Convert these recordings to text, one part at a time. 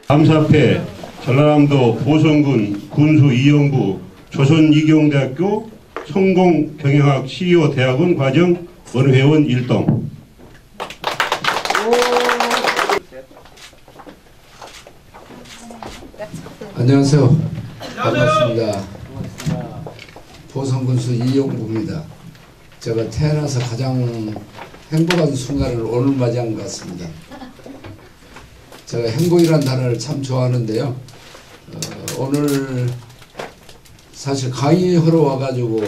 감사패 전라남도 보성군 군수 이용부 조선이경대학교 성공경영학 CEO 대학원 과정 원회원 1동. 안녕하세요. 반갑습니다. 보성군수 이용부입니다. 제가 태어나서 가장 행복한 순간을 오늘 맞이한 것 같습니다. 제가 행복이라는 단어를 참 좋아하는데요. 오늘 사실 강의하러 와가지고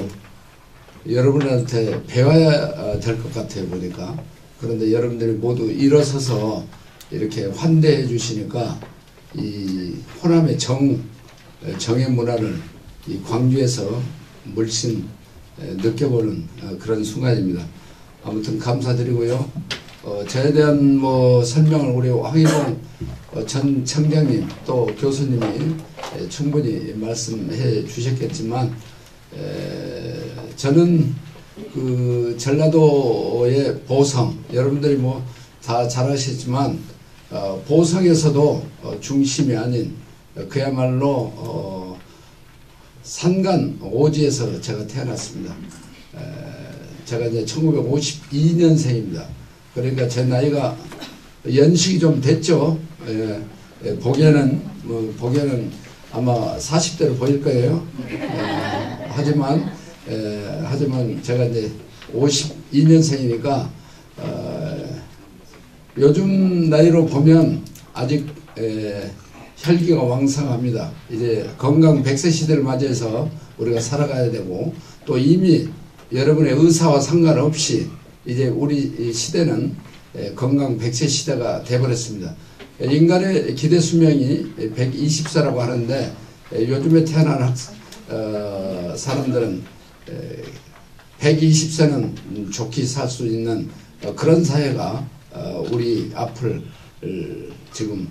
여러분한테 배워야 될 것 같아요, 보니까. 그런데 여러분들이 모두 일어서서 이렇게 환대해 주시니까 이 호남의 정의 문화를 이 광주에서 물씬 느껴보는 그런 순간입니다. 아무튼 감사드리고요. 저에 대한 설명을 우리 황희봉 전 청장님 또 교수님이 충분히 말씀해 주셨겠지만, 저는 그 전라도의 보성, 여러분들이 다 잘 아시지만 보성에서도 중심이 아닌 그야말로 산간 오지에서 제가 태어났습니다. 제가 이제 1952년생입니다. 그러니까 제 나이가 연식이 좀 됐죠. 보기에는 아마 40대로 보일 거예요. 하지만 제가 이제 52년생이니까 요즘 나이로 보면 아직 혈기가 왕성합니다. 이제 건강 100세 시대를 맞이해서 우리가 살아가야 되고, 또 이미 여러분의 의사와 상관없이 이제 우리 시대는 건강 100세 시대가 되어버렸습니다. 인간의 기대 수명이 120세라고 하는데, 요즘에 태어난 사람들은 120세는 좋게 살 수 있는 그런 사회가 우리 앞을 지금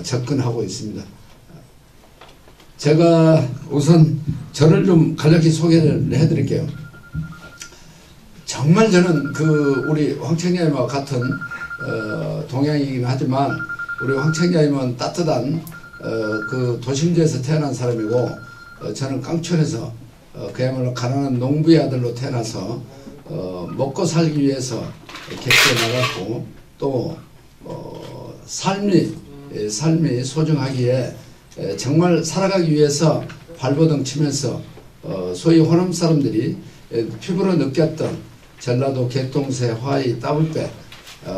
접근하고 있습니다. 제가 우선 저를 좀 간략히 소개를 해드릴게요. 정말 저는 우리 황청장님과 같은 동양이긴 하지만, 우리 황청장님은 따뜻한 그 도심지에서 태어난 사람이고, 저는 깡촌에서 그야말로 가난한 농부의 아들로 태어나서 먹고 살기 위해서 객지에 나갔고, 또 삶이 소중하기에 정말 살아가기 위해서 발버둥 치면서 소위 호남 사람들이 피부로 느꼈던 전라도 개통세, 화이, 따블배,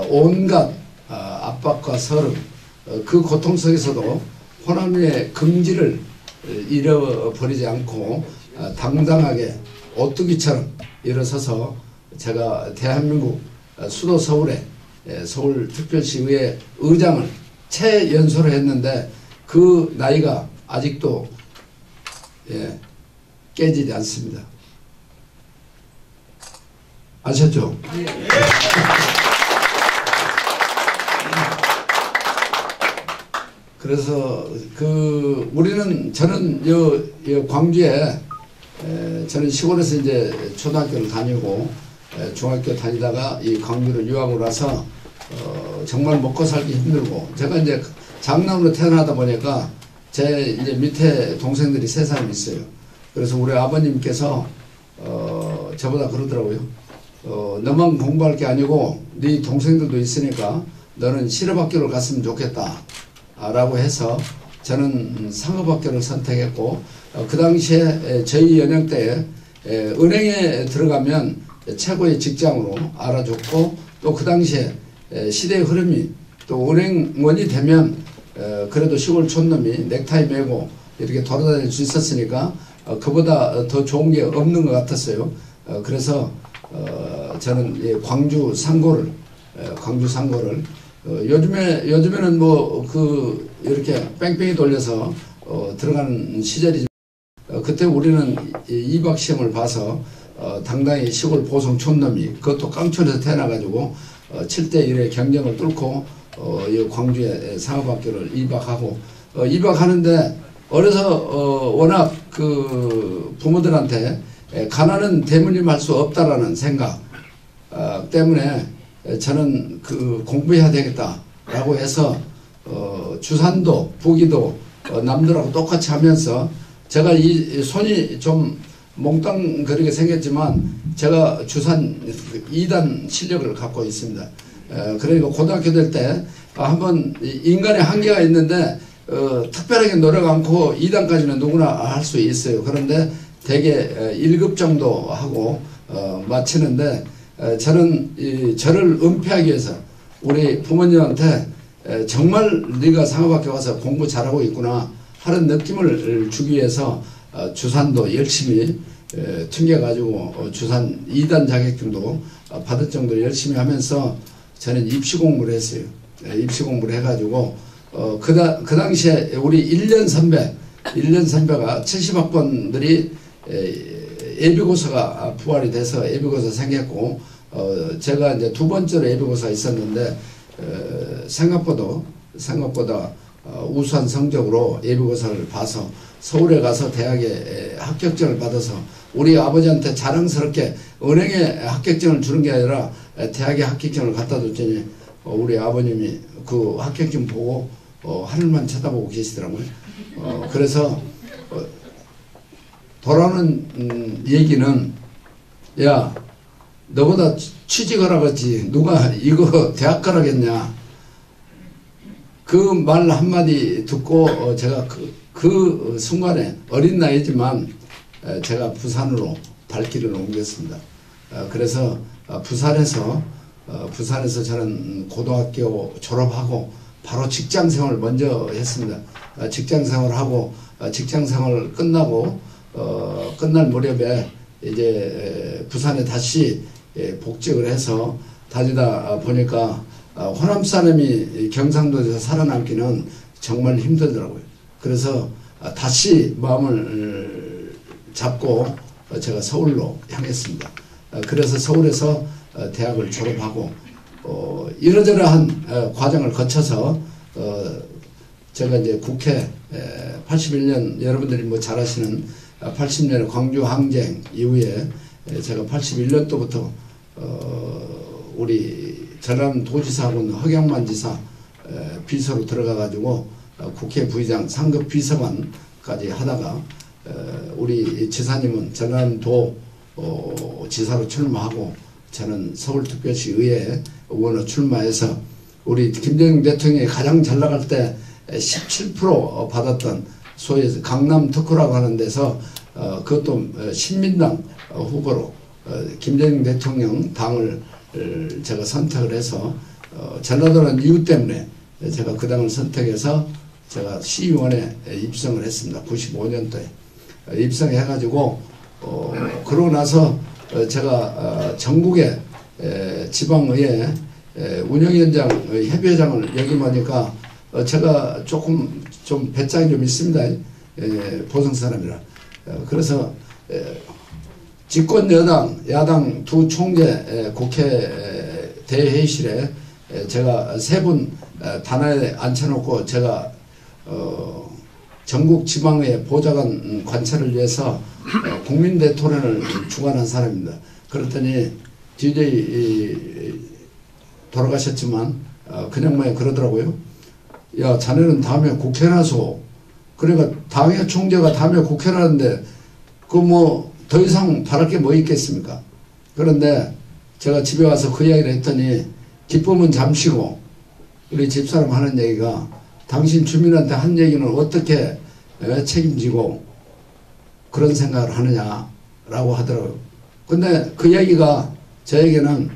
온갖 압박과 서름, 그 고통 속에서도 호남의 긍지를 잃어버리지 않고 당당하게 오뚜기처럼 일어서서 제가 대한민국 수도 서울에 서울특별시의회 의장을 최연소로 했는데, 그 나이가 아직도 깨지지 않습니다. 아셨죠? 그래서 저는 광주에 저는 시골에서 이제 초등학교를 다니고 중학교 다니다가 이 광주로 유학을 와서 정말 먹고 살기 힘들고, 제가 이제 장남으로 태어나다 보니까 제 이제 밑에 동생들이 3사람 있어요. 그래서 우리 아버님께서 저보다 그러더라고요. 너만 공부할 게 아니고 네 동생들도 있으니까 너는 실업학교를 갔으면 좋겠다 라고 해서 저는 상업학교를 선택했고, 그 당시에 저희 연령대에 은행에 들어가면 최고의 직장으로 알아줬고, 또 그 당시에 시대의 흐름이 또 은행원이 되면 그래도 시골 촌놈이 넥타이 매고 이렇게 돌아다닐 수 있었으니까 그보다 더 좋은 게 없는 것 같았어요. 그래서 저는 광주 상고를 요즘에는 이렇게 뺑뺑이 돌려서 들어가는 시절이지만, 그때 우리는 입학 시험을 봐서 당당히 시골 보성 촌놈이, 그것도 깡촌에서 태어나가지고 7대1의 경쟁을 뚫고 이 광주에 상업학교를 입학하고, 입학하는데 어려서 워낙 그 부모들한테 가난은 대물림할 수 없다라는 생각 때문에 저는 공부해야 되겠다라고 해서 주산도 부기도 남들하고 똑같이 하면서 제가 이 손이 좀 몽땅거리게 생겼지만 제가 주산 2단 실력을 갖고 있습니다. 그러니까 고등학교 될 때 한번 인간의 한계가 있는데 특별하게 노력 않고 2단까지는 누구나 할 수 있어요. 그런데 대개 1급 정도 하고 마치는데 저는 저를 은폐하기 위해서 우리 부모님한테 정말 네가 상업학교 와서 공부 잘하고 있구나 하는 느낌을 주기 위해서 주산도 열심히 튕겨가지고 주산 2단 자격증도 받을 정도로 열심히 하면서 저는 입시 공부를 했어요. 입시 공부를 해가지고 그 당시에 우리 1년 선배가 70학번들이 예비고사가 부활이 돼서 예비고사 생겼고 제가 이제 두 번째로 예비고사 있었는데 생각보다 우수한 성적으로 예비고사를 봐서 서울에 가서 대학에 합격증을 받아서 우리 아버지한테 자랑스럽게 은행에 합격증을 주는 게 아니라 대학에 합격증을 갖다 줬더니 우리 아버님이 그 합격증 보고 하늘만 쳐다보고 계시더라고요. 그래서 돌아오는 얘기는 야 너보다 취직하라고 했지 누가 이거 대학 가라겠냐. 그 말 한마디 듣고 제가 그 순간에 어린 나이지만 제가 부산으로 발길을 옮겼습니다. 그래서 부산에서 저는 고등학교 졸업하고 바로 직장생활을 먼저 했습니다. 직장생활하고 직장생활 끝나고 끝날 무렵에 이제 부산에 다시 복직을 해서 다니다 보니까 호남 사람이 경상도에서 살아남기는 정말 힘들더라고요. 그래서 다시 마음을 잡고 제가 서울로 향했습니다. 그래서 서울에서 대학을 졸업하고 이러저러한 과정을 거쳐서 제가 이제 국회 81년 여러분들이 뭐 잘 아시는 80년의 광주 항쟁 이후에 제가 81년도부터 우리 전남도지사하고는 허경만 지사 비서로 들어가 가지고 국회 부의장 상급 비서관까지 하다가 우리 지사님은 전남도 지사로 출마하고 저는 서울특별시 의회 의원으로 출마해서 우리 김대중 대통령이 가장 잘 나갈 때 17% 받았던 소위 강남 특구라고 하는 데서 그것도 신민당 후보로 김대중 대통령 당을 제가 선택을 해서 전라도라는 이유 때문에 제가 그 당을 선택해서 제가 시의원에 입성을 했습니다. 95년도에 입성해가지고 그러고 나서 제가 전국의 지방의회 운영위원장 협의회장을 역임하니까 제가 조금 좀 배짱이 좀 있습니다. 보성 사람이라. 그래서 집권 여당, 야당 두 총재 국회 대회의실에 제가 세 분 단화에 앉혀놓고 제가 전국 지방의 보좌관 관찰을 위해서 국민대 토론을 주관한 사람입니다. 그랬더니 DJ 돌아가셨지만 그냥 뭐 그러더라고요. 야 자네는 다음에 국회 나서 그러니까 당의 총재가 다음에 국회 나는데 그 뭐 더 이상 바랄 게 뭐 있겠습니까? 그런데 제가 집에 와서 그 이야기를 했더니 기쁨은 잠시고 우리 집사람 하는 얘기가 당신 주민한테 한 얘기는 어떻게 책임지고 그런 생각을 하느냐라고 하더라고요. 근데 그 얘기가 저에게는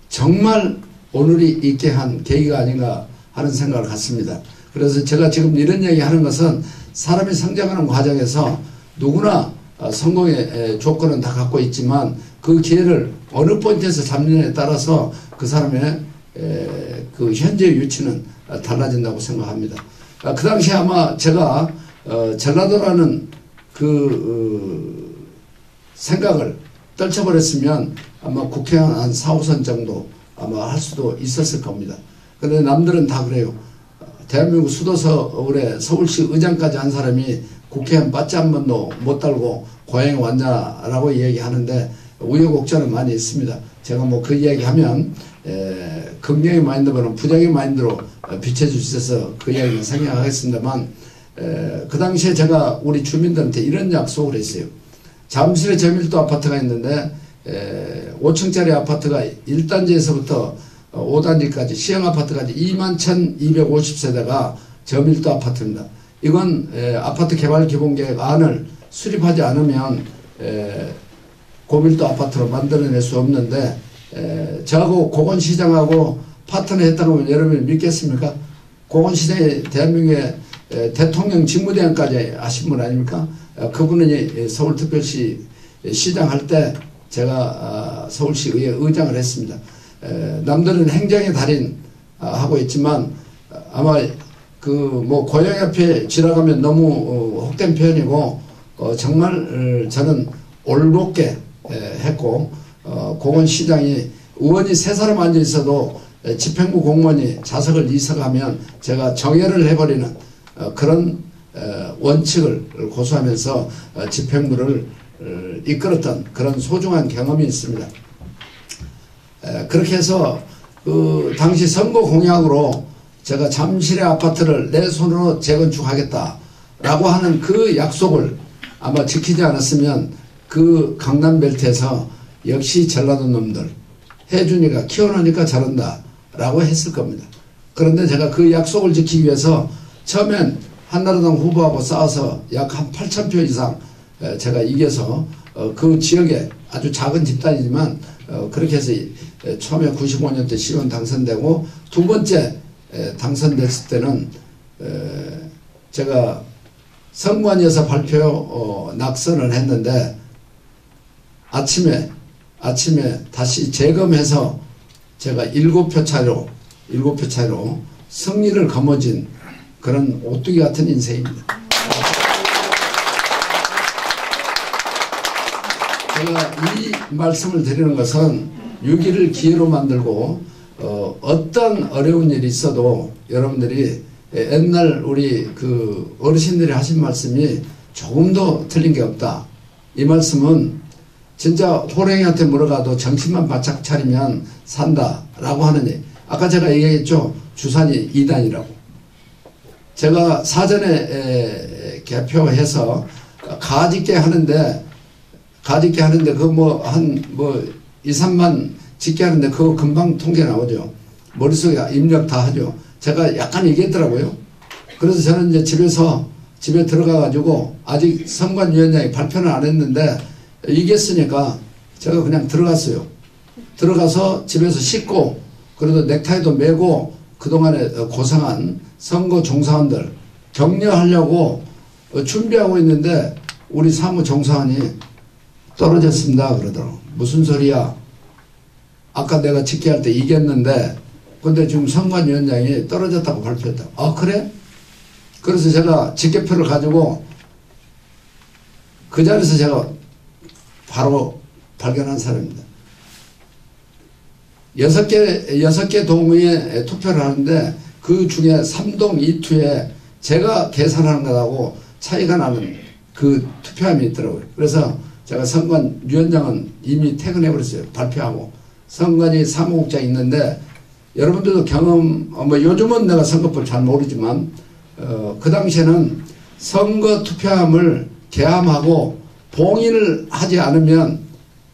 정말 오늘이 있게 한 계기가 아닌가 하는 생각을 갖습니다. 그래서 제가 지금 이런 얘기 하는 것은 사람이 성장하는 과정에서 누구나 성공의 조건은 다 갖고 있지만 그 기회를 어느 포인트에서 잡느냐에 따라서 그 사람의 그 현재의 위치는 달라진다고 생각합니다. 그 당시에 아마 제가 전라도라는 그 생각을 떨쳐버렸으면 아마 국회의원 한 4, 5선 정도 아마 할 수도 있었을 겁니다. 그런데 남들은 다 그래요. 대한민국 수도 서울에 서울시 의장까지 한 사람이 국회의원 바지 한 번도 못 달고 고향에 왔냐라고 얘기하는데 우여곡절은 많이 있습니다. 제가 뭐 그 이야기하면 긍정의 마인드보다는 부정의 마인드로 비춰주셔서 그 이야기는 생략하겠습니다만 그 당시에 제가 우리 주민들한테 이런 약속을 했어요. 잠실에 저밀도 아파트가 있는데 5층짜리 아파트가 1단지에서부터 5단지까지 시형 아파트까지 21,250세대가 저밀도 아파트입니다. 이건 아파트 개발 기본계획 안을 수립하지 않으면 고밀도 아파트로 만들어낼 수 없는데 저하고 고건시장하고 파트너 했다고 하면 여러분이 믿겠습니까? 고건시장이 대한민국의 대통령 직무대행까지 하신 분 아닙니까? 그분이 서울특별시 시장 할 때 제가 서울시의회 의장을 했습니다. 남들은 행정의 달인 하고 있지만 아마 그 뭐 고향 옆에 지나가면 너무 혹된 표현이고 정말 저는 올곧게 했고 고건시장이 의원이 3사람 앉아 있어도 집행부 공무원이 좌석을 이석하면 제가 정회를 해버리는 그런 원칙을 고수하면서 집행부를 이끌었던 그런 소중한 경험이 있습니다. 그렇게 해서 그 당시 선거 공약으로 제가 잠실의 아파트를 내 손으로 재건축하겠다라고 하는 그 약속을 아마 지키지 않았으면 그 강남벨트에서 역시 전라도 놈들 혜준이가 키워놓으니까 잘한다 라고 했을 겁니다. 그런데 제가 그 약속을 지키기 위해서 처음엔 한나라당 후보하고 싸워서 약 한 8,000표 이상 제가 이겨서 그 지역에 아주 작은 집단이지만 그렇게 해서 처음에 95년 때 시의원 당선되고 두 번째 당선됐을 때는 제가 선관위에서 발표 낙선을 했는데 아침에 다시 재검해서 제가 7표 차이로 승리를 거머쥔 그런 오뚜기 같은 인생입니다. 제가 이 말씀을 드리는 것은 6.1을 기회로 만들고 어떤 어려운 일이 있어도 여러분들이 옛날 우리 그 어르신들이 하신 말씀이 조금도 틀린 게 없다. 이 말씀은 진짜 호랭이한테 물어가도 정신만 바짝 차리면 산다라고 하느니 아까 제가 얘기했죠. 주산이 2단이라고. 제가 사전에 개표해서 가짓게 하는데 그 뭐 한 2, 3만 짓게 하는데 그거 금방 통계 나오죠. 머릿속에 입력 다 하죠. 제가 약간 얘기했더라고요. 그래서 저는 이제 집에 들어가 가지고 아직 선관위원장이 발표는 안 했는데 이겼으니까 제가 그냥 들어갔어요. 들어가서 집에서 씻고 그래도 넥타이도 메고 그동안에 고생한 선거 종사원들 격려하려고 준비하고 있는데 우리 사무종사원이 떨어졌습니다 그러더라고. 무슨 소리야? 아까 내가 집계할 때 이겼는데 근데 지금 선관위원장이 떨어졌다고 발표했다. 아 그래? 그래서 제가 집계표를 가지고 그 자리에서 제가 바로 발견한 사람입니다. 6개 동의에 투표를 하는데 그 중에 3동 2투에 제가 계산하는 것하고 차이가 나는 그 투표함이 있더라고요. 그래서 제가 선관위원장은 이미 퇴근해버렸어요. 발표하고. 선관위 사무국장이 있는데 여러분들도 경험, 요즘은 내가 선거법 잘 모르지만 그 당시에는 선거 투표함을 개함하고 봉인을 하지 않으면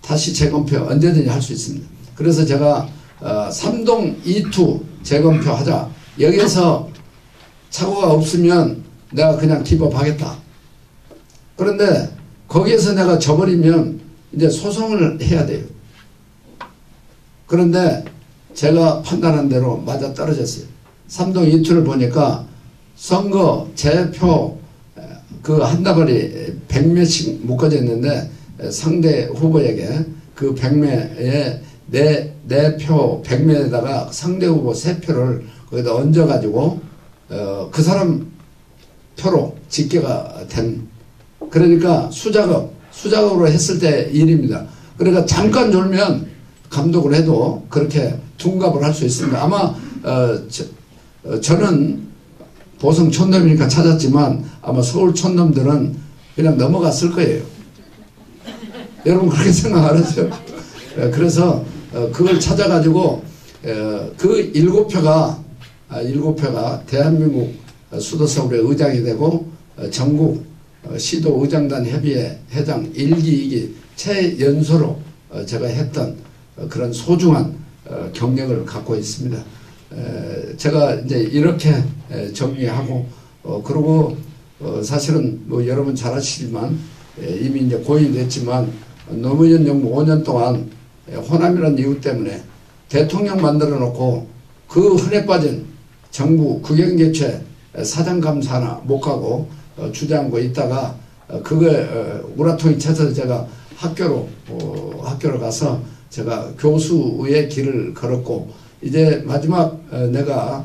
다시 재검표 언제든지 할 수 있습니다. 그래서 제가 3동 2투 재검표 하자. 여기에서 착오가 없으면 내가 그냥 기법하겠다. 그런데 거기에서 내가 져버리면 이제 소송을 해야 돼요. 그런데 제가 판단한 대로 맞아 떨어졌어요. 3동 2투를 보니까 선거 제표 그 한 다발이 100매씩 묶어져 있는데 상대 후보에게 그 100매에 내 표 100매에다가 상대 후보 3표를 거기다 얹어가지고 그 사람 표로 집계가 된 그러니까 수작업으로 했을 때 일입니다. 그러니까 잠깐 졸면 감독을 해도 그렇게 둔갑을 할 수 있습니다. 아마 저는 보성 촌놈이니까 찾았지만 아마 서울 촌놈들은 그냥 넘어갔을 거예요. 여러분 그렇게 생각 안 하세요? 그래서 그걸 찾아가지고 그 7표가 대한민국 수도서울의 의장이 되고 전국 시도 의장단 협의회 회장 1기, 2기 최연소로 제가 했던 그런 소중한 경력을 갖고 있습니다. 제가 이제 이렇게 정리하고 그리고 사실은 뭐 여러분 잘 아시지만 이미 이제 고인이 됐지만 노무현 정부 5년 동안 호남이라는 이유 때문에 대통령 만들어 놓고 그 흔해 빠진 정부 국영개최 사장감사 하나 못 가고 주저앉고 있다가 그거에 우라통이 쳐서 제가 학교로 가서 제가 교수의 길을 걸었고 이제 마지막 내가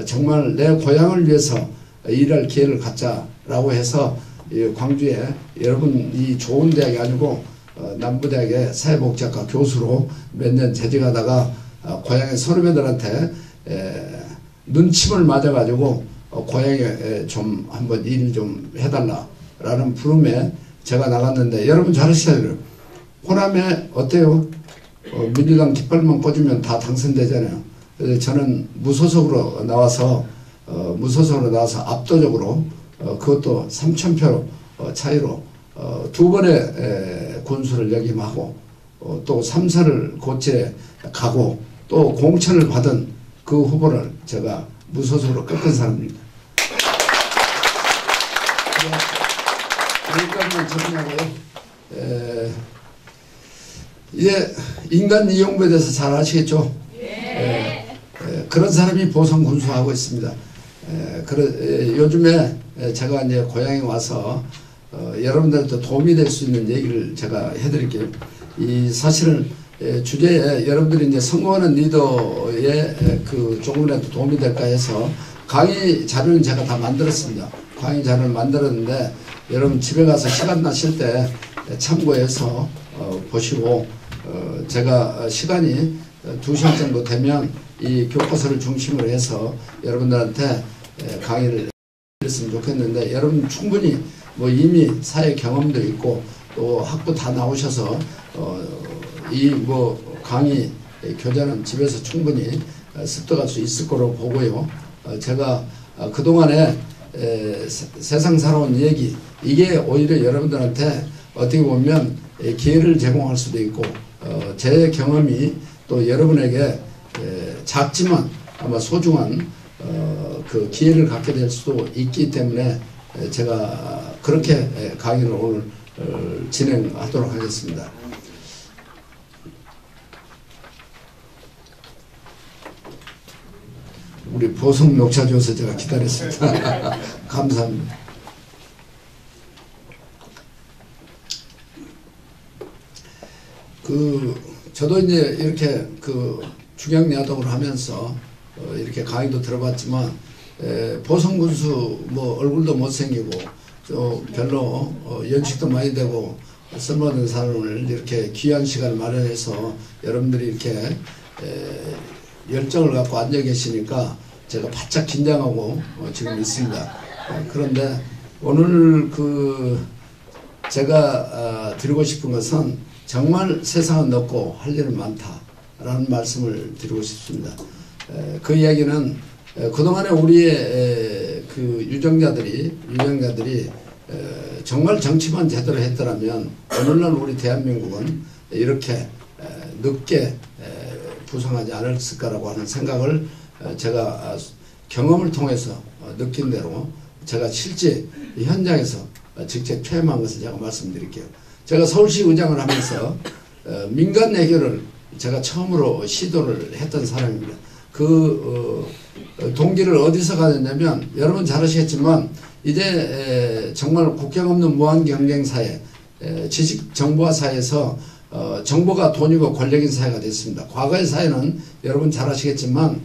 정말 내 고향을 위해서 일할 기회를 갖자라고 해서 광주에 여러분 이 좋은 대학이 아니고 남부대학의 사회복지학과 교수로 몇 년 재직하다가 고향의 선후배들한테 눈침을 맞아가지고 고향에 좀 한번 일 좀 해달라라는 부름에 제가 나갔는데 여러분 잘 아시잖아요. 호남에 어때요? 민주당 깃발만 꽂으면 다 당선되잖아요. 그래서 저는 무소속으로 나와서 압도적으로 그것도 3,000표 차이로 두 번의 군수를 역임하고 또 3선을 고치에 가고 또 공천을 받은 그 후보를 제가 무소속으로 꺾은 사람입니다. 여기까지만 정리하고요. 이제 인간 이용부에 대해서 잘 아시겠죠? 그런 사람이 보성 군수하고 있습니다. 요즘에 제가 이제 고향에 와서 여러분들한테 도움이 될 수 있는 얘기를 제가 해드릴게요. 사실은 주제에 여러분들이 이제 성공하는 리더의 그 조금이라도 도움이 될까 해서 강의 자료는 제가 다 만들었습니다. 강의 자료를 만들었는데 여러분 집에 가서 시간 나실 때 참고해서 보시고 제가 시간이 2시간 정도 되면 이 교과서를 중심으로 해서 여러분들한테 강의를 했으면 좋겠는데 여러분 충분히 뭐 이미 사회 경험도 있고 또 학부 다 나오셔서 이 뭐 강의 교재는 집에서 충분히 습득할 수 있을 거로 보고요. 제가 그동안에 세상 살아온 얘기 이게 오히려 여러분들한테 어떻게 보면 기회를 제공할 수도 있고 제 경험이 또 여러분에게 작지만 아마 소중한 그 기회를 갖게 될 수도 있기 때문에 제가 그렇게 강의를 오늘 진행하도록 하겠습니다. 우리 보성 녹차 줘서 제가 기다렸습니다. 감사합니다. 저도 이제 이렇게 중앙야동을 하면서 이렇게 강의도 들어봤지만 보성군수 뭐 얼굴도 못생기고 또 별로 연식도 많이 되고 쓸모없는 사람을 이렇게 귀한 시간을 마련해서 여러분들이 이렇게 열정을 갖고 앉아 계시니까 제가 바짝 긴장하고 지금 있습니다. 그런데 오늘 제가 드리고 싶은 것은 정말 세상은 넓고 할 일은 많다라는 말씀을 드리고 싶습니다. 그 이야기는 그동안에 우리의 유정자들이 정말 정치만 제대로 했더라면 오늘날 우리 대한민국은 이렇게 늦게 부상하지 않았을까라고 하는 생각을 제가 경험을 통해서 느낀 대로 제가 실제 현장에서 직접 체험한 것을 제가 말씀드릴게요. 제가 서울시 의장을 하면서 민간 해결을 제가 처음으로 시도를 했던 사람입니다. 동기를 어디서 가졌냐면 여러분 잘 아시겠지만 이제 정말 국경 없는 무한 경쟁 사회, 지식 정보화 사회에서 정보가 돈이고 권력인 사회가 됐습니다. 과거의 사회는 여러분 잘 아시겠지만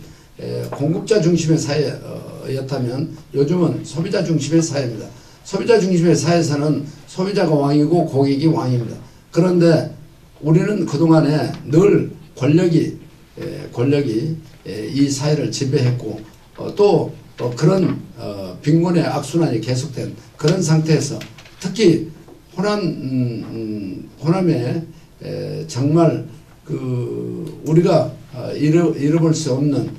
공급자 중심의 사회였다면 요즘은 소비자 중심의 사회입니다. 소비자 중심의 사회에서는 소비자가 왕이고 고객이 왕입니다. 그런데 우리는 그동안에 늘 권력이 이 사회를 지배했고 또 그런 빈곤의 악순환이 계속된 그런 상태에서 특히 호남에 정말 우리가 잃어볼 수 없는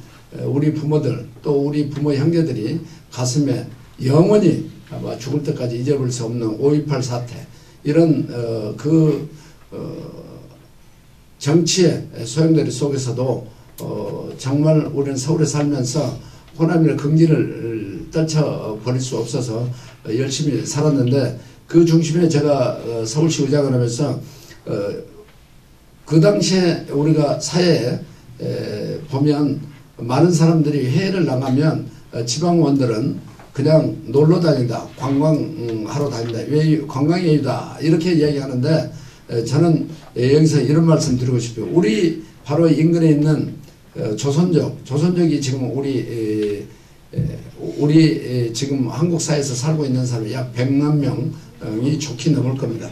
우리 부모들 또 우리 부모 형제들이 가슴에 영원히 아마 죽을 때까지 잊어볼 수 없는 5.18 사태 이런 정치의 소용돌이 속에서도 정말 우리는 서울에 살면서 호남의 긍지를 떨쳐버릴 수 없어서 열심히 살았는데 그 중심에 제가 서울시 의장을 하면서 그 당시에 우리가 사회에 보면 많은 사람들이 해외를 나가면 지방원들은 그냥 놀러 다닌다, 관광하러 다닌다, 왜 관광이다 이렇게 이야기하는데 저는 여기서 이런 말씀 드리고 싶어요. 우리 바로 인근에 있는 조선족이 지금 우리 지금 한국 사회에서 살고 있는 사람이 약 100만 명이 좋게 넘을 겁니다.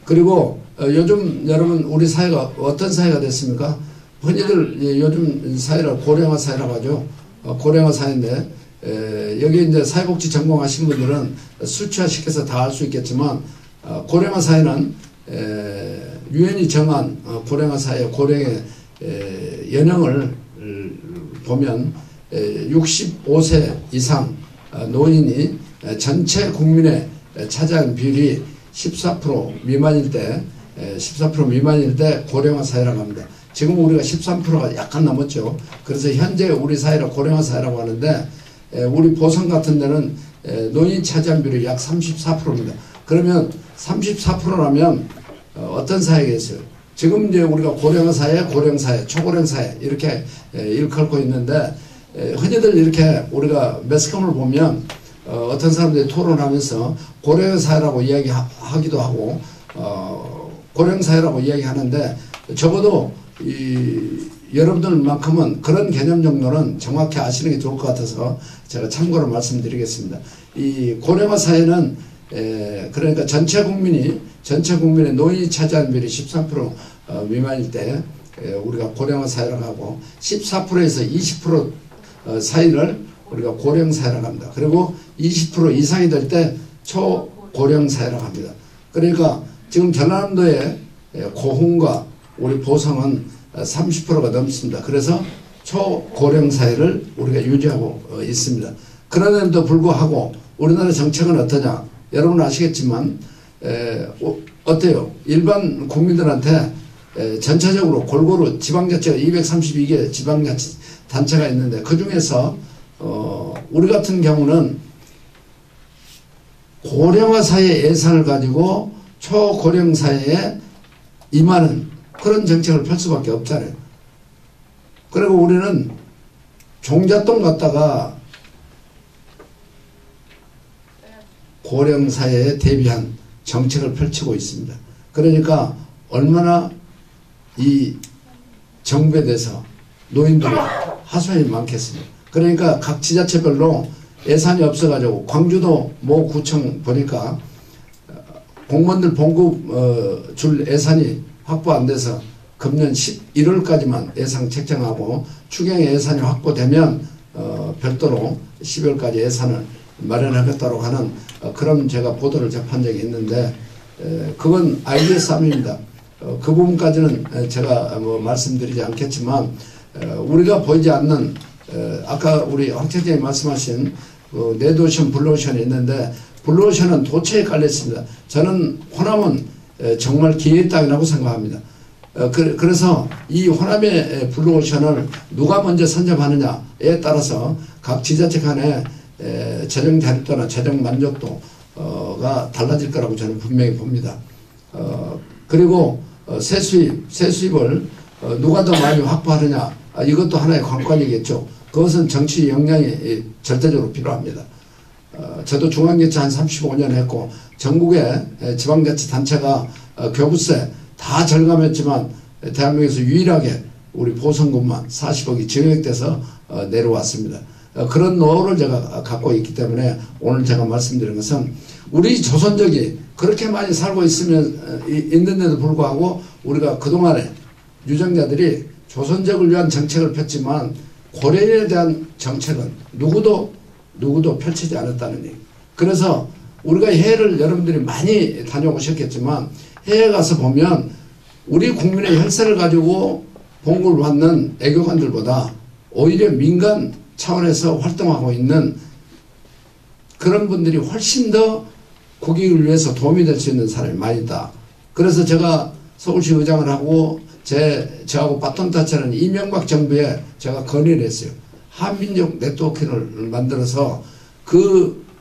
그리고 요즘 여러분 우리 사회가 어떤 사회가 됐습니까? 흔히들 요즘 사회를 고령화 사회라고 하죠. 고령화 사회인데 여기 이제 사회복지 전공하신 분들은 수치화시켜서 다 알 수 있겠지만 고령화 사회는 유엔이 정한 고령화 사회 고령의 연령을 보면 65세 이상 노인이 전체 국민의 차지하는 비율이 14% 미만일 때 고령화 사회라고 합니다. 지금 우리가 13%가 약간 넘었죠. 그래서 현재 우리 사회를 고령화 사회라고 하는데 우리 보성 같은 데는 노인 차지한 비율이 약 34%입니다. 그러면 34%라면 어떤 사회겠어요? 지금 이제 우리가 고령화 사회, 고령 사회, 초고령 사회 이렇게 일컬고 있는데 흔히들 이렇게 우리가 매스컴을 보면 어떤 사람들이 토론하면서 고령 사회라고 이야기하기도 하고 고령 사회라고 이야기하는데 적어도 여러분들만큼은 그런 개념 정도는 정확히 아시는 게 좋을 것 같아서 제가 참고로 말씀드리겠습니다. 이 고령화 사회는 그러니까 전체 국민의 노인이 차지하는 비율이 13% 미만일 때 우리가 고령화 사회라고 하고 14%에서 20% 사이를 우리가 고령 사회라고 합니다. 그리고 20% 이상이 될 때 초고령 사회라고 합니다. 그러니까 지금 전라남도의 고흥과 우리 보성은 30%가 넘습니다. 그래서 초고령 사회를 우리가 유지하고 있습니다. 그런데도 불구하고 우리나라 정책은 어떠냐? 여러분 아시겠지만 어때요? 일반 국민들한테 전체적으로 골고루 지방자치가 232개 지방자치단체가 있는데 그 중에서 우리 같은 경우는 고령화 사회 예산을 가지고 초고령 사회에 임하는 그런 정책을 펼 수밖에 없잖아요. 그리고 우리는 종잣돈 갖다가 고령 사회에 대비한 정책을 펼치고 있습니다. 그러니까 얼마나 이 정부에 대해서 노인들이 하소연이 많겠습니까? 그러니까 각 지자체별로 예산이 없어가지고 광주도 모 구청 보니까 공무원들 봉급 줄 예산이 확보 안 돼서 금년 11월까지만 예산 책정하고 추경의 예산이 확보되면 별도로 12월까지 예산을 마련하겠다고 하는 그런 제가 보도를 접한 적이 있는데 그건 아이디어 싸움입니다. 그 부분까지는 제가 말씀드리지 않겠지만 우리가 보이지 않는 아까 우리 황 차장님 말씀하신 레드오션, 블루오션이 있는데 블루오션은 도처에 깔렸습니다. 저는 호남은 정말 기회의 땅이라고 생각합니다. 그래서 이 호남의 블루오션을 누가 먼저 선점하느냐에 따라서 각 지자체 간의 재정 자립도나 재정 만족도가 달라질 거라고 저는 분명히 봅니다. 그리고 세수입을 누가 더 많이 확보하느냐 이것도 하나의 관건이겠죠. 그것은 정치 역량이 절대적으로 필요합니다. 저도 중앙자치 한 35년 했고 전국의 지방자치단체가 교부세 다 절감했지만 대한민국에서 유일하게 우리 보성군만 40억이 증액돼서 내려왔습니다. 그런 노하우를 제가 갖고 있기 때문에 오늘 제가 말씀드린 것은 우리 조선족이 그렇게 많이 살고 있는데도 불구하고 우리가 그동안에 유정자들이 조선족을 위한 정책을 폈지만 고려인에 대한 정책은 누구도 펼치지 않았다는 얘기. 그래서 우리가 해외를 여러분들이 많이 다녀오셨겠지만 해외 가서 보면 우리 국민의 혈세를 가지고 봉급을 받는 애교관들보다 오히려 민간 차원에서 활동하고 있는 그런 분들이 훨씬 더 국익을 위해서 도움이 될 수 있는 사람이 많이 있다. 그래서 제가 서울시 의장을 하고 저하고 바톤 타치하는 이명박 정부에 제가 건의를 했어요. 한민족 네트워크를 만들어서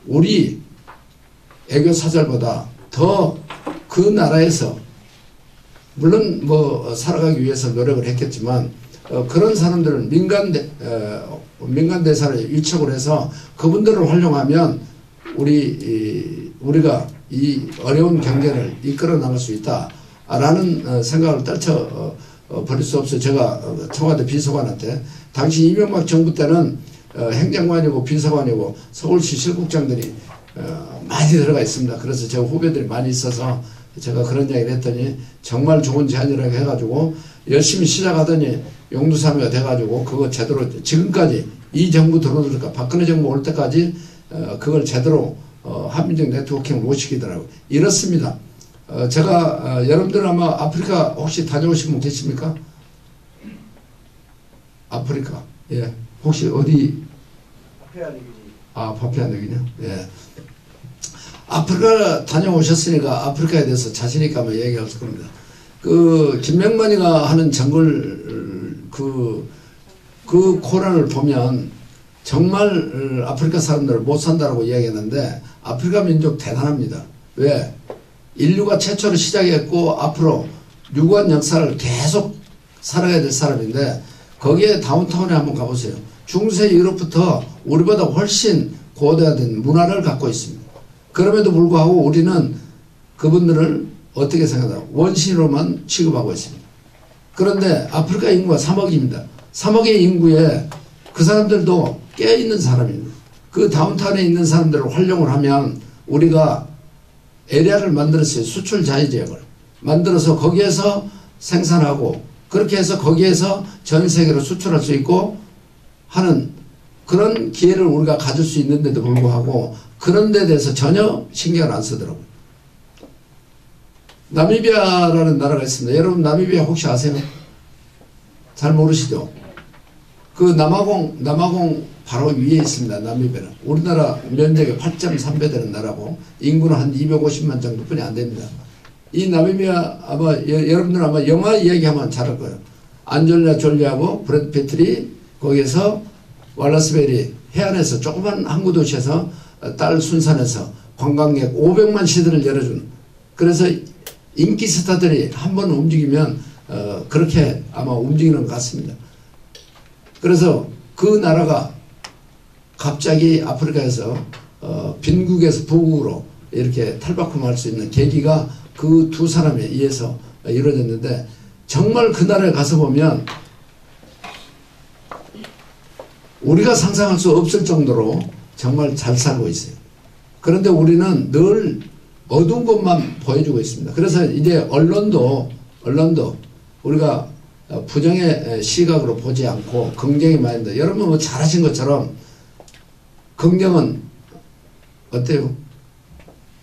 우리 애교 사절보다 더 그 나라에서 물론 뭐 살아가기 위해서 노력을 했겠지만 그런 사람들을 민간 대사를 일척을 해서 그분들을 활용하면 우리가 이 어려운 경제를 이끌어 나갈 수 있다라는 생각을 떨쳐 버릴 수 없어요. 제가 청와대 비서관한테 당시 이명박 정부 때는 행정관이고 비서관이고 서울시 실국장들이 많이 들어가 있습니다. 그래서 제 후배들이 많이 있어서 제가 그런 이야기를 했더니 정말 좋은 제안이라고 해가지고 열심히 시작하더니 용두사미가 돼가지고 그거 제대로 지금까지 이 정부 들어오니까 박근혜 정부 올 때까지 그걸 제대로 한민족 네트워킹을 못 시키더라고요. 이렇습니다. 제가 여러분들 아마 아프리카 혹시 다녀오신 분 계십니까? 아프리카. 예. 혹시 어디? 파푸아뉴기니아. 예. 아프리카 다녀오셨으니까 아프리카에 대해서 자신있게 한번 얘기할 겁니다. 김명만이가 하는 정글 그 코란을 보면 정말 아프리카 사람들을 못 산다라고 이야기했는데 아프리카 민족 대단합니다. 왜? 인류가 최초로 시작했고 앞으로 유구한 역사를 계속 살아가야 될 사람인데 거기에 다운타운에 한번 가보세요. 중세 유럽부터 우리보다 훨씬 고도화된 문화를 갖고 있습니다. 그럼에도 불구하고 우리는 그분들을 어떻게 생각하나 원신으로만 취급하고 있습니다. 그런데 아프리카 인구가 3억입니다. 3억의 인구에 그 사람들도 깨어있는 사람입니다. 그 다운타운에 있는 사람들을 활용을 하면 우리가 에리아를 만들었어요. 수출 자유지역을 만들어서 거기에서 생산하고 그렇게 해서 거기에서 전 세계로 수출할 수 있고 하는 그런 기회를 우리가 가질 수 있는데도 불구하고 그런 데 대해서 전혀 신경을 안 쓰더라고요. 나미비아라는 나라가 있습니다. 여러분 나미비아 혹시 아세요? 잘 모르시죠? 그 남아공 바로 위에 있습니다. 나미비아는. 우리나라 면적의 8.3배 되는 나라고 인구는 한 250만 정도뿐이 안 됩니다. 이 나미비아 아마 여러분들 아마 영화 이야기하면 잘할 거예요. 안젤리나 졸리하고 브래드 피트리 거기에서 왈라스베리 해안에서 조그만 항구 도시에서 딸 순산에서 관광객 500만 시들을 열어준 그래서 인기 스타들이 한번 움직이면 그렇게 아마 움직이는 것 같습니다. 그래서 그 나라가 갑자기 아프리카에서 빈국에서 부국으로 이렇게 탈바꿈할 수 있는 계기가 그 두 사람에 의해서 이루어졌는데 정말 그 나라에 가서 보면 우리가 상상할 수 없을 정도로 정말 잘 살고 있어요. 그런데 우리는 늘 어두운 것만 보여주고 있습니다. 그래서 이제 언론도 우리가 부정의 시각으로 보지 않고 긍정의 마인드 여러분 뭐 잘하신 것처럼 긍정은 어때요?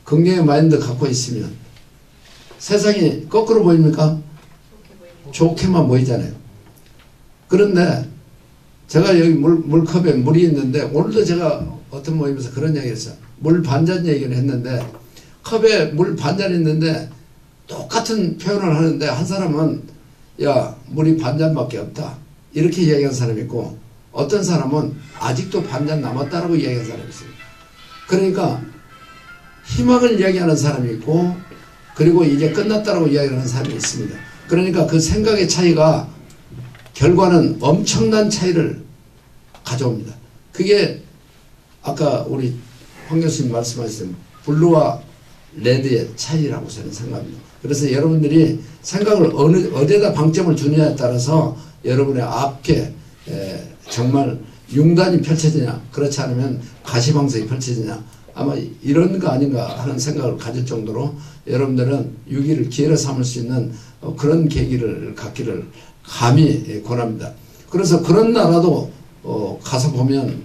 긍정의 마인드 갖고 있으면 세상이 거꾸로 보입니까? 좋게만 보이잖아요. 그런데 제가 여기 물컵에 물이 있는데 오늘도 제가 어떤 모임에서 그런 이야기를 했어요. 물 반잔 얘기를 했는데 컵에 물 반잔이 있는데 똑같은 표현을 하는데 한 사람은 야 물이 반잔밖에 없다 이렇게 이야기한 사람이 있고 어떤 사람은 아직도 반잔 남았다라고 이야기한 사람이 있어요. 그러니까 희망을 이야기하는 사람이 있고 그리고 이제 끝났다라고 이야기하는 사람이 있습니다. 그러니까 그 생각의 차이가 결과는 엄청난 차이를 가져옵니다. 그게 아까 우리 황 교수님 말씀하신 블루와 레드의 차이라고 저는 생각합니다. 그래서 여러분들이 생각을 어디에다 방점을 두느냐에 따라서 여러분의 앞에 정말 융단이 펼쳐지냐 그렇지 않으면 가시방석이 펼쳐지냐 아마 이런 거 아닌가 하는 생각을 가질 정도로 여러분들은 유기를 기회로 삼을 수 있는 그런 계기를 갖기를 감히 권합니다. 그래서 그런 나라도 가서 보면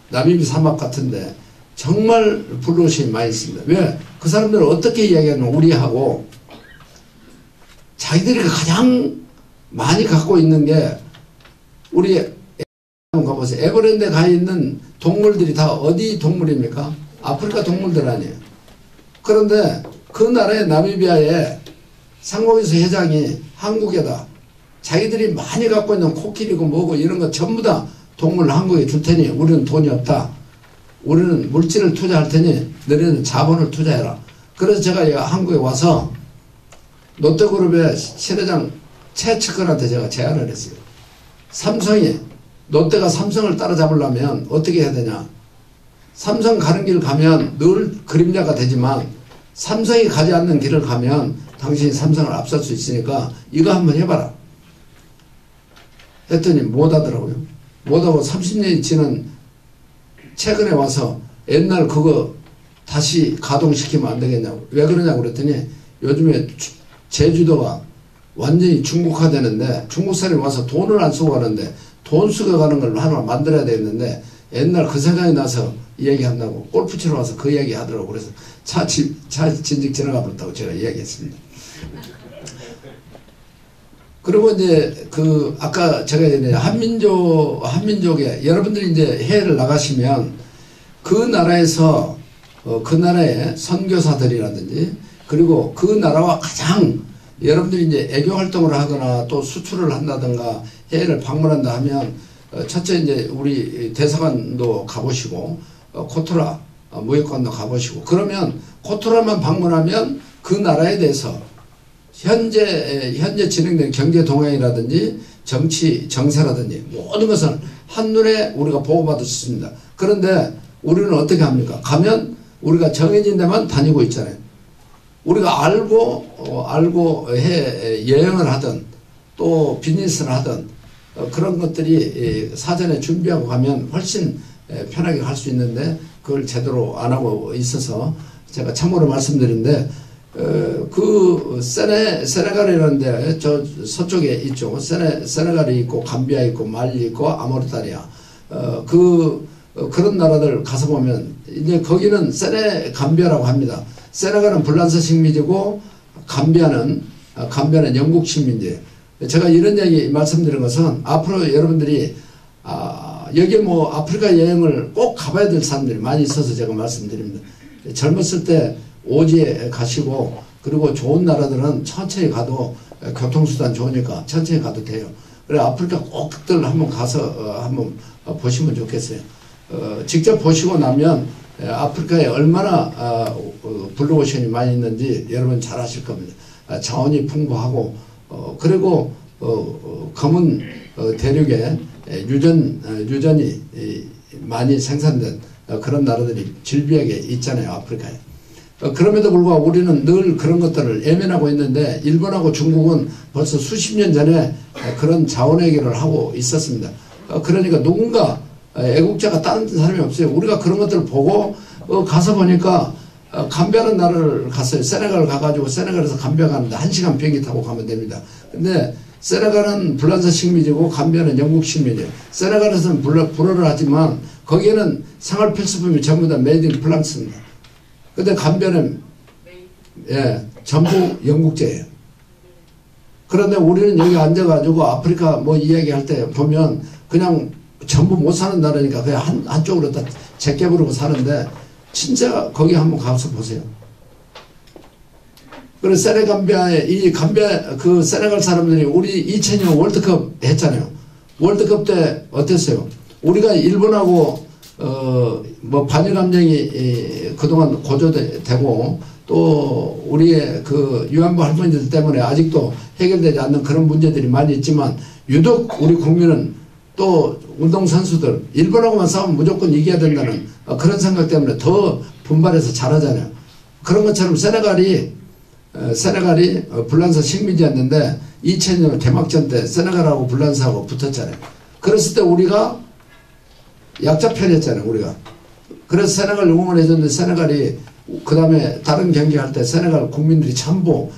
나미비 사막 같은데 정말 불로심이 많이 있습니다. 왜? 그 사람들은 어떻게 이야기하냐면 우리하고 자기들이 가장 많이 갖고 있는 게 우리 한번 가보세요. 에버랜드에 가 있는 동물들이 다 어디 동물입니까? 아프리카 동물들 아니에요. 그런데 그 나라의 나미비아의 상공회수 회장이 한국에다 자기들이 많이 갖고 있는 코끼리고 뭐고 이런 거 전부 다 동물 한국에 줄 테니 우리는 돈이 없다. 우리는 물질을 투자할 테니 너희는 자본을 투자해라. 그래서 제가 한국에 와서 롯데그룹의 실회장 최측근한테 제가 제안을 했어요. 삼성이 롯데가 삼성을 따라잡으려면 어떻게 해야 되냐. 삼성 가는 길 가면 늘 그림자가 되지만 삼성이 가지 않는 길을 가면 당신이 삼성을 앞설 수 있으니까 이거 한번 해봐라. 했더니 못하더라고요. 못하고 30년이 지난 최근에 와서 옛날 그거 다시 가동시키면 안 되겠냐고. 왜 그러냐고 그랬더니 요즘에 제주도가 완전히 중국화되는데 중국 사람이 와서 돈을 안 쓰고 가는데 돈 쓰고 가는 걸 하나 만들어야 되겠는데 옛날 그 생각이 나서 이야기한다고 골프 치러 와서 그 이야기 하더라고. 그래서 차 진즉 지나가 버렸다고 제가 이야기했습니다. 그리고 이제 그 아까 제가 이제 한민족에 여러분들이 이제 해외를 나가시면 그 나라에서 그 나라의 선교사들이라든지 그리고 그 나라와 가장 여러분들이 이제 애교 활동을 하거나 또 수출을 한다든가 해외를 방문한다 하면 첫째 이제 우리 대사관도 가보시고 코토라 무역관도 가보시고 그러면 코토라만 방문하면 그 나라에 대해서 현재 진행되는 경제 동향이라든지 정치 정세라든지 모든 것을 한눈에 우리가 보고받을 수 있습니다. 그런데 우리는 어떻게 합니까? 가면 우리가 정해진 데만 다니고 있잖아요. 우리가 알고 여행을 하든 또 비즈니스를 하든 그런 것들이 사전에 준비하고 가면 훨씬 편하게 갈 수 있는데 그걸 제대로 안 하고 있어서 제가 참고로 말씀드린데 그 세네갈이라는 데 저 서쪽에 있죠. 세네갈이 있고 감비아 있고 말리 있고 아모르타니아 그런 나라들 가서 보면 이제 거기는 감비아라고 합니다. 세네갈은 불란서 식민지고 감비아는 영국 식민지예요. 제가 이런 얘기 말씀드린 것은 앞으로 여러분들이 여기 뭐 아프리카 여행을 꼭 가봐야 될 사람들이 많이 있어서 제가 말씀드립니다. 젊었을 때 오지에 가시고 그리고 좋은 나라들은 천천히 가도 교통수단 좋으니까 천천히 가도 돼요. 그래 아프리카 꼭들 한번 가서 한번 보시면 좋겠어요. 직접 보시고 나면 아프리카에 얼마나 블루오션이 많이 있는지 여러분 잘 아실 겁니다. 자원이 풍부하고 그리고 검은 대륙에 유전이 많이 생산된 그런 나라들이 질비하게 있잖아요. 아프리카에. 그럼에도 불구하고 우리는 늘 그런 것들을 애면하고 있는데 일본하고 중국은 벌써 수십 년 전에 그런 자원 해결을 하고 있었습니다. 그러니까 누군가 애국자가 다른 사람이 없어요. 우리가 그런 것들을 보고 가서 보니까 감비아라는 나라를 갔어요. 세네갈 가가지고 세네갈에서 감비아 가는데 1시간 비행기 타고 가면 됩니다. 근데 세네갈은 불란서 식민지고 감비아는 영국 식민지예요. 세네갈에서는 불어를 하지만 거기에는 생활 필수품이 전부 다 메이드 인 프랑스입니다. 근데 감비아는 전부 영국제예요. 그런데 우리는 여기 앉아가지고 아프리카 뭐 이야기할 때 보면 그냥 전부 못 사는 나라니까 그냥 한쪽으로 다 제껴 부르고 사는데 진짜 거기 한번 가서 보세요. 그래서 세네감비아에 그 세네갈 사람들이 우리 2002년 월드컵 했잖아요. 월드컵 때 어땠어요? 우리가 일본하고 뭐 반일 감정이 그동안 고조되고 또 우리의 그 위안부 할머니들 때문에 아직도 해결되지 않는 그런 문제들이 많이 있지만 유독 우리 국민은 또 운동선수들 일본하고만 싸우면 무조건 이겨야 된다는 그런 생각 때문에 더 분발해서 잘하잖아요. 그런 것처럼 세네갈이 불란서 식민지였는데 2000년 개막전 때 세네갈하고 불란서하고 붙었잖아요. 그랬을 때 우리가 약자 편이었잖아요. 우리가. 그래서 세네갈 응원해줬는데 세네갈이 그 다음에 다른 경기할 때 세네갈 국민들이 전부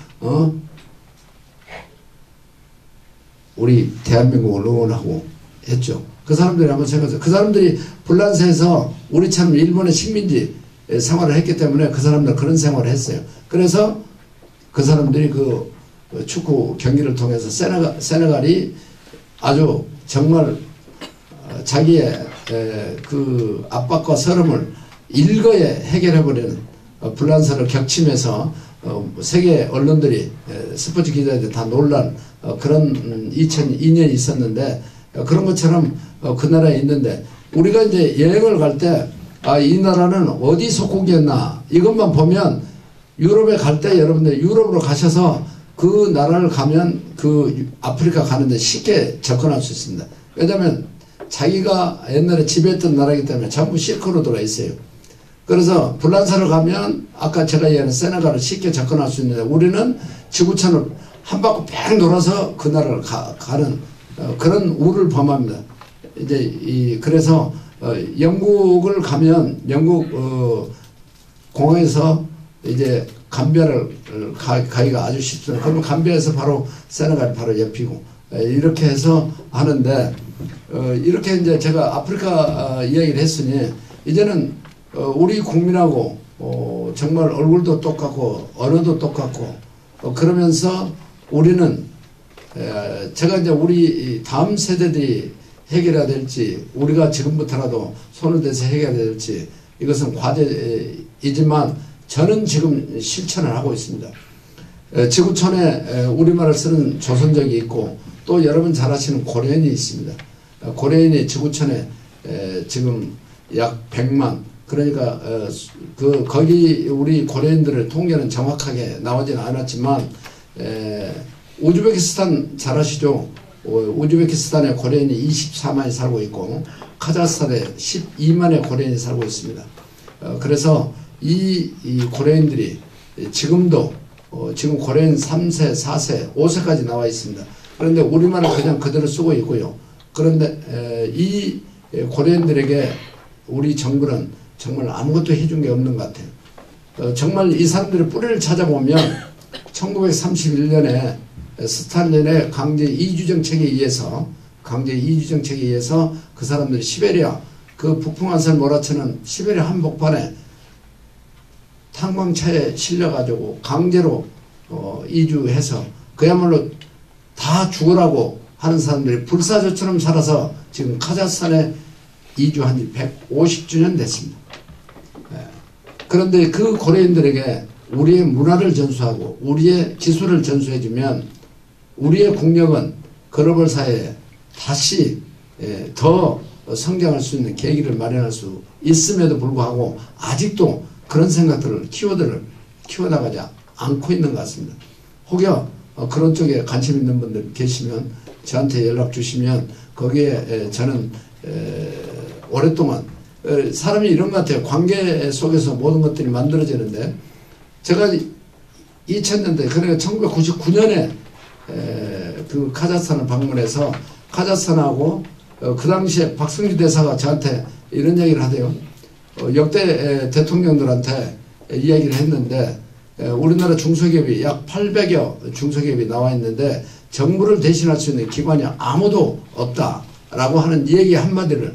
우리 대한민국을 응원하고 했죠. 그 사람들이 한번 생각해서 그 사람들이 불란서에서 우리처럼 일본의 식민지 생활을 했기 때문에 그 사람들 그런 생활을 했어요. 그래서 그 사람들이 그 축구 경기를 통해서 세네갈이 아주 정말 자기의 그 압박과 서름을 일거에 해결해버리는 불란서를 격침해서 세계 언론들이 스포츠 기자들이 다 놀란 그런 2002년이 있었는데 그런 것처럼 그 나라에 있는데 우리가 이제 여행을 갈 때 이 나라는 어디 속국이었나 이것만 보면 유럽에 갈 때 여러분들 유럽으로 가셔서 그 나라를 가면 그 아프리카 가는데 쉽게 접근할 수 있습니다. 왜냐하면 자기가 옛날에 지배했던 나라이기 때문에 전부 실크로드가 있어요. 그래서 불란서를 가면 아까 제가 얘기한 세네갈을 쉽게 접근할 수 있는데 우리는 지구촌을 한 바퀴 뺑 돌아서 그 나라를 가는 그런 우를 범합니다. 이제 그래서 영국을 가면 영국 공항에서 이제 감비아를 가기가 아주 쉽습니다. 그러면 감비아에서 바로 세네갈이 바로 옆이고 이렇게 해서 하는데 이렇게 이제 제가 아프리카 이야기를 했으니 이제는 우리 국민하고 정말 얼굴도 똑같고 언어도 똑같고 그러면서 우리는 제가 이제 우리 다음 세대들이 해결해야 될지 우리가 지금부터라도 손을 대서 해결해야 될지 이것은 과제이지만 저는 지금 실천을 하고 있습니다. 지구촌에 우리말을 쓰는 조선족이 있고 또 여러분 잘 아시는 고려인이 있습니다. 고려인이 지구촌에 지금 약 100만 그러니까 거기 우리 고려인들의 통계는 정확하게 나오지는 않았지만 우즈베키스탄 잘 아시죠? 우즈베키스탄에 고려인이 24만이 살고 있고 카자흐스탄에 12만의 고려인이 살고 있습니다. 그래서 이 고려인들이 지금도 지금 고려인 3세, 4세, 5세까지 나와 있습니다. 그런데 우리말을 그냥 그대로 쓰고 있고요. 그런데 이 고려인들에게 우리 정부는 정말 아무것도 해준 게 없는 것 같아요. 정말 이 사람들의 뿌리를 찾아보면 1931년에 스탈린의 강제 이주 정책에 의해서 그 사람들이 시베리아 그 북풍한산 몰아치는 시베리아 한복판에 탄광차에 실려가지고 강제로 이주해서 그야말로 다 죽으라고 하는 사람들이 불사조처럼 살아서 지금 카자흐스탄에 이주한 지 150주년 됐습니다. 그런데 그 고려인들에게 우리의 문화를 전수하고 우리의 기술을 전수해주면 우리의 국력은 글로벌 사회에 다시 더 성장할 수 있는 계기를 마련할 수 있음에도 불구하고 아직도 그런 생각들을 키워드를 키워나가지 않고 있는 것 같습니다. 혹여 그런 쪽에 관심 있는 분들 계시면 저한테 연락 주시면 거기에 저는 오랫동안 사람이 이런 것 같아요. 관계 속에서 모든 것들이 만들어지는데 제가 2000년대 그러니까 1999년에 그 카자흐스탄을 방문해서 카자흐스탄하고 그 당시에 박승주 대사가 저한테 이런 얘기를 하대요. 역대 대통령들한테 이야기를 했는데 우리나라 중소기업이 약 800여 중소기업이 나와 있는데 정부를 대신할 수 있는 기관이 아무도 없다라고 하는 얘기 한마디를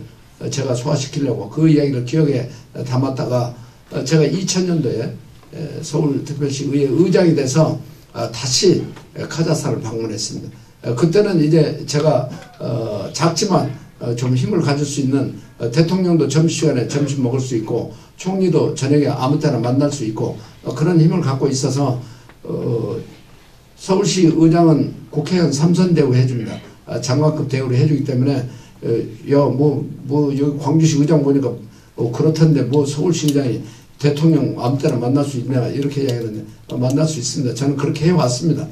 제가 소화시키려고 그 이야기를 기억에 담았다가 제가 2000년도에 서울특별시 의회 의장이 돼서 다시 카자흐스탄을 방문했습니다. 그때는 이제 제가 작지만 좀 힘을 가질 수 있는 대통령도 점심시간에 점심 먹을 수 있고 총리도 저녁에 아무 때나 만날 수 있고 그런 힘을 갖고 있어서 서울시 의장은 국회의원 3선 대우 해줍니다. 장관급 대우를 해주기 때문에 여기 광주시 의장 보니까 그렇던데 뭐 서울시 의장이 대통령 아무 때나 만날 수 있냐 이렇게 이야기했는데 만날 수 있습니다. 저는 그렇게 해왔습니다.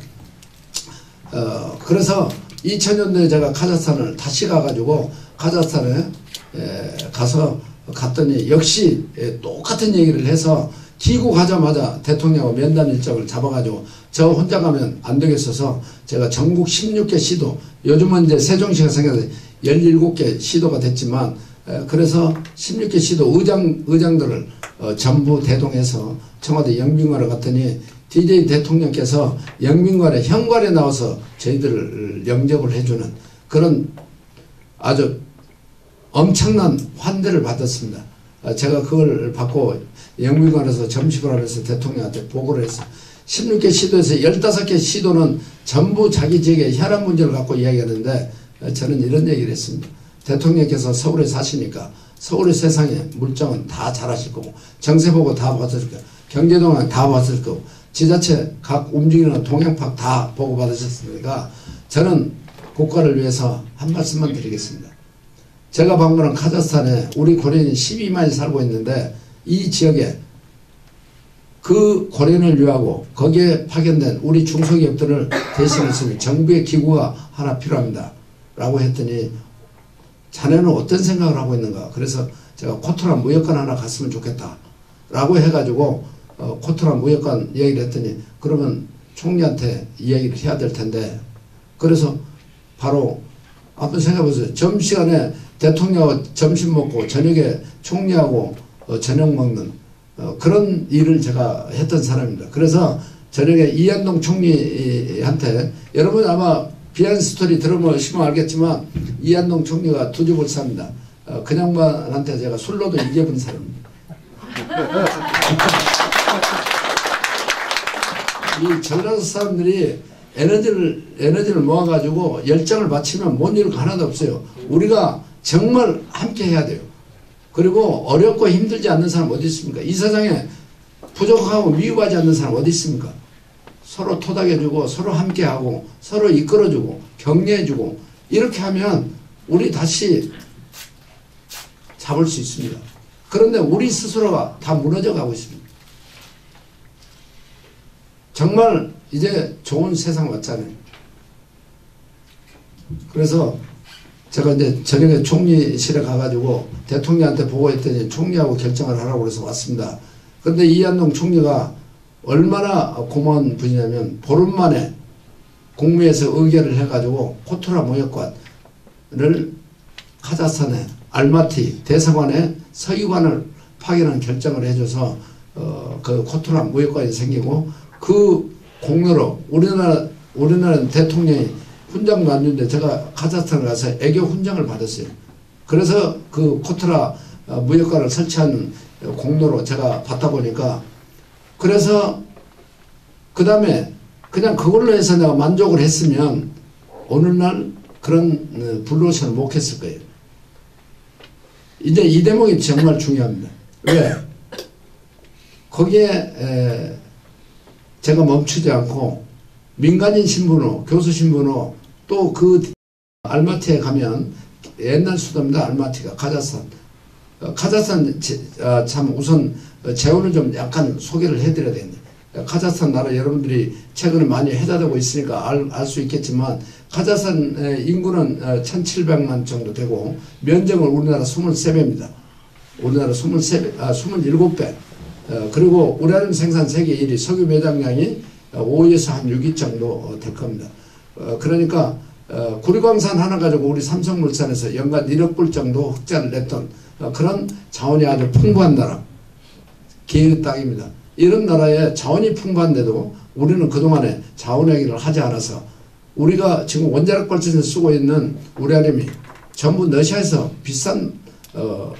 그래서 2000년도에 제가 카자흐스탄을 다시 가가지고 카자흐스탄에 갔더니 역시 똑같은 얘기를 해서 귀국하자마자 대통령하고 면담 일정을 잡아가지고 저 혼자 가면 안 되겠어서 제가 전국 16개 시도 요즘은 이제 세종시가 생겨서 17개 시도가 됐지만 그래서 16개 시도 의장들을 전부 대동해서 청와대 영빈관에 갔더니 DJ 대통령께서 영빈관에 현관에 나와서 저희들을 영접을 해주는 그런 아주 엄청난 환대를 받았습니다. 제가 그걸 받고 영미관에서 점심을 하면서 대통령한테 보고를 했어요. 16개 시도에서 15개 시도는 전부 자기 지역의 혈안 문제를 갖고 이야기하는데 저는 이런 얘기를 했습니다. 대통령께서 서울에 사시니까 서울의 세상에 물정은 다 잘하실 거고 정세 보고 다 받으실 거고 경제동안 다 받으실 거고 지자체 각 움직이는 동향팍 다 보고 받으셨으니까 저는 국가를 위해서 한 말씀만 드리겠습니다. 제가 방문한 카자흐스탄에 우리 고려인이 12만이 살고 있는데 이 지역에 그 고려인을 위하고 거기에 파견된 우리 중소기업들을 대신해서 정부의 기구가 하나 필요합니다 라고 했더니 자네는 어떤 생각을 하고 있는가. 그래서 제가 코토란 무역관 하나 갔으면 좋겠다 라고 해가지고 코토란 무역관 얘기를 했더니 그러면 총리한테 이야기를 해야 될 텐데 그래서 바로 한번 생각해보세요. 점심시간에 대통령하고 점심 먹고 저녁에 총리하고 저녁 먹는 그런 일을 제가 했던 사람입니다. 그래서 저녁에 이한동 총리한테 여러분 아마 비하인드 스토리 들어보시면 알겠지만 이한동 총리가 두 집을 삽니다. 그 양반한테 제가 술로도 이겨본 사람입니다. 이 전라도 사람들이 에너지를 모아가지고 열정을 바치면 못 이룰 거 하나도 없어요. 우리가 정말 함께 해야 돼요. 그리고 어렵고 힘들지 않는 사람 어디 있습니까? 이 세상에 부족하고 미워하지 않는 사람 어디 있습니까? 서로 토닥여주고 서로 함께하고 서로 이끌어주고 격려해주고 이렇게 하면 우리 다시 잡을 수 있습니다. 그런데 우리 스스로가 다 무너져 가고 있습니다. 정말 이제 좋은 세상 왔잖아요. 그래서 제가 이제 저녁에 총리실에 가가지고 대통령한테 보고했더니 총리하고 결정을 하라고 그래서 왔습니다. 그런데 이한동 총리가 얼마나 고마운 분이냐면 보름 만에 국무회에서 의결을 해가지고 코토라 무역관을 카자흐스탄에 알마티 대사관에 서기관을 파견한 결정을 해줘서 그 코토라 무역관이 생기고 그 공로로 우리나라 대통령이 훈장도 안 주는데 제가 카자흐스탄에 가서 애교 훈장을 받았어요. 그래서 그 코토라 무역관을 설치한 공로로 제가 받다 보니까 그래서 그 다음에 그냥 그걸로 해서 내가 만족을 했으면 오늘날 그런 블루오션을 못 했을 거예요. 이제 이 대목이 정말 중요합니다. 왜? 거기에 제가 멈추지 않고 민간인 신분으로 교수 신분으로 또 그 알마티에 가면 옛날 수도입니다. 알마티가 카자흐스탄. 카자흐스탄 참 우선 재원을 좀 약간 소개를 해드려야 되겠네. 카자흐스탄 나라 여러분들이 최근에 많이 해자되고 있으니까 알 수 있겠지만 카자흐스탄 인구는 1700만 정도 되고 면적은 우리나라 23배입니다. 우리나라 27배. 그리고 우라늄 생산 세계 1위, 석유 매장량이 5에서 한 6위 정도 될 겁니다. 그러니까 구리광산 하나 가지고 우리 삼성물산에서 연간 1억 불 정도 흑자를 냈던 그런 자원이 아주 풍부한 나라, 기회의 땅입니다. 이런 나라에 자원이 풍부한데도 우리는 그동안에 자원 얘기를 하지 않아서 우리가 지금 원자력 발전을 쓰고 있는 우라늄이 전부 러시아에서 비싼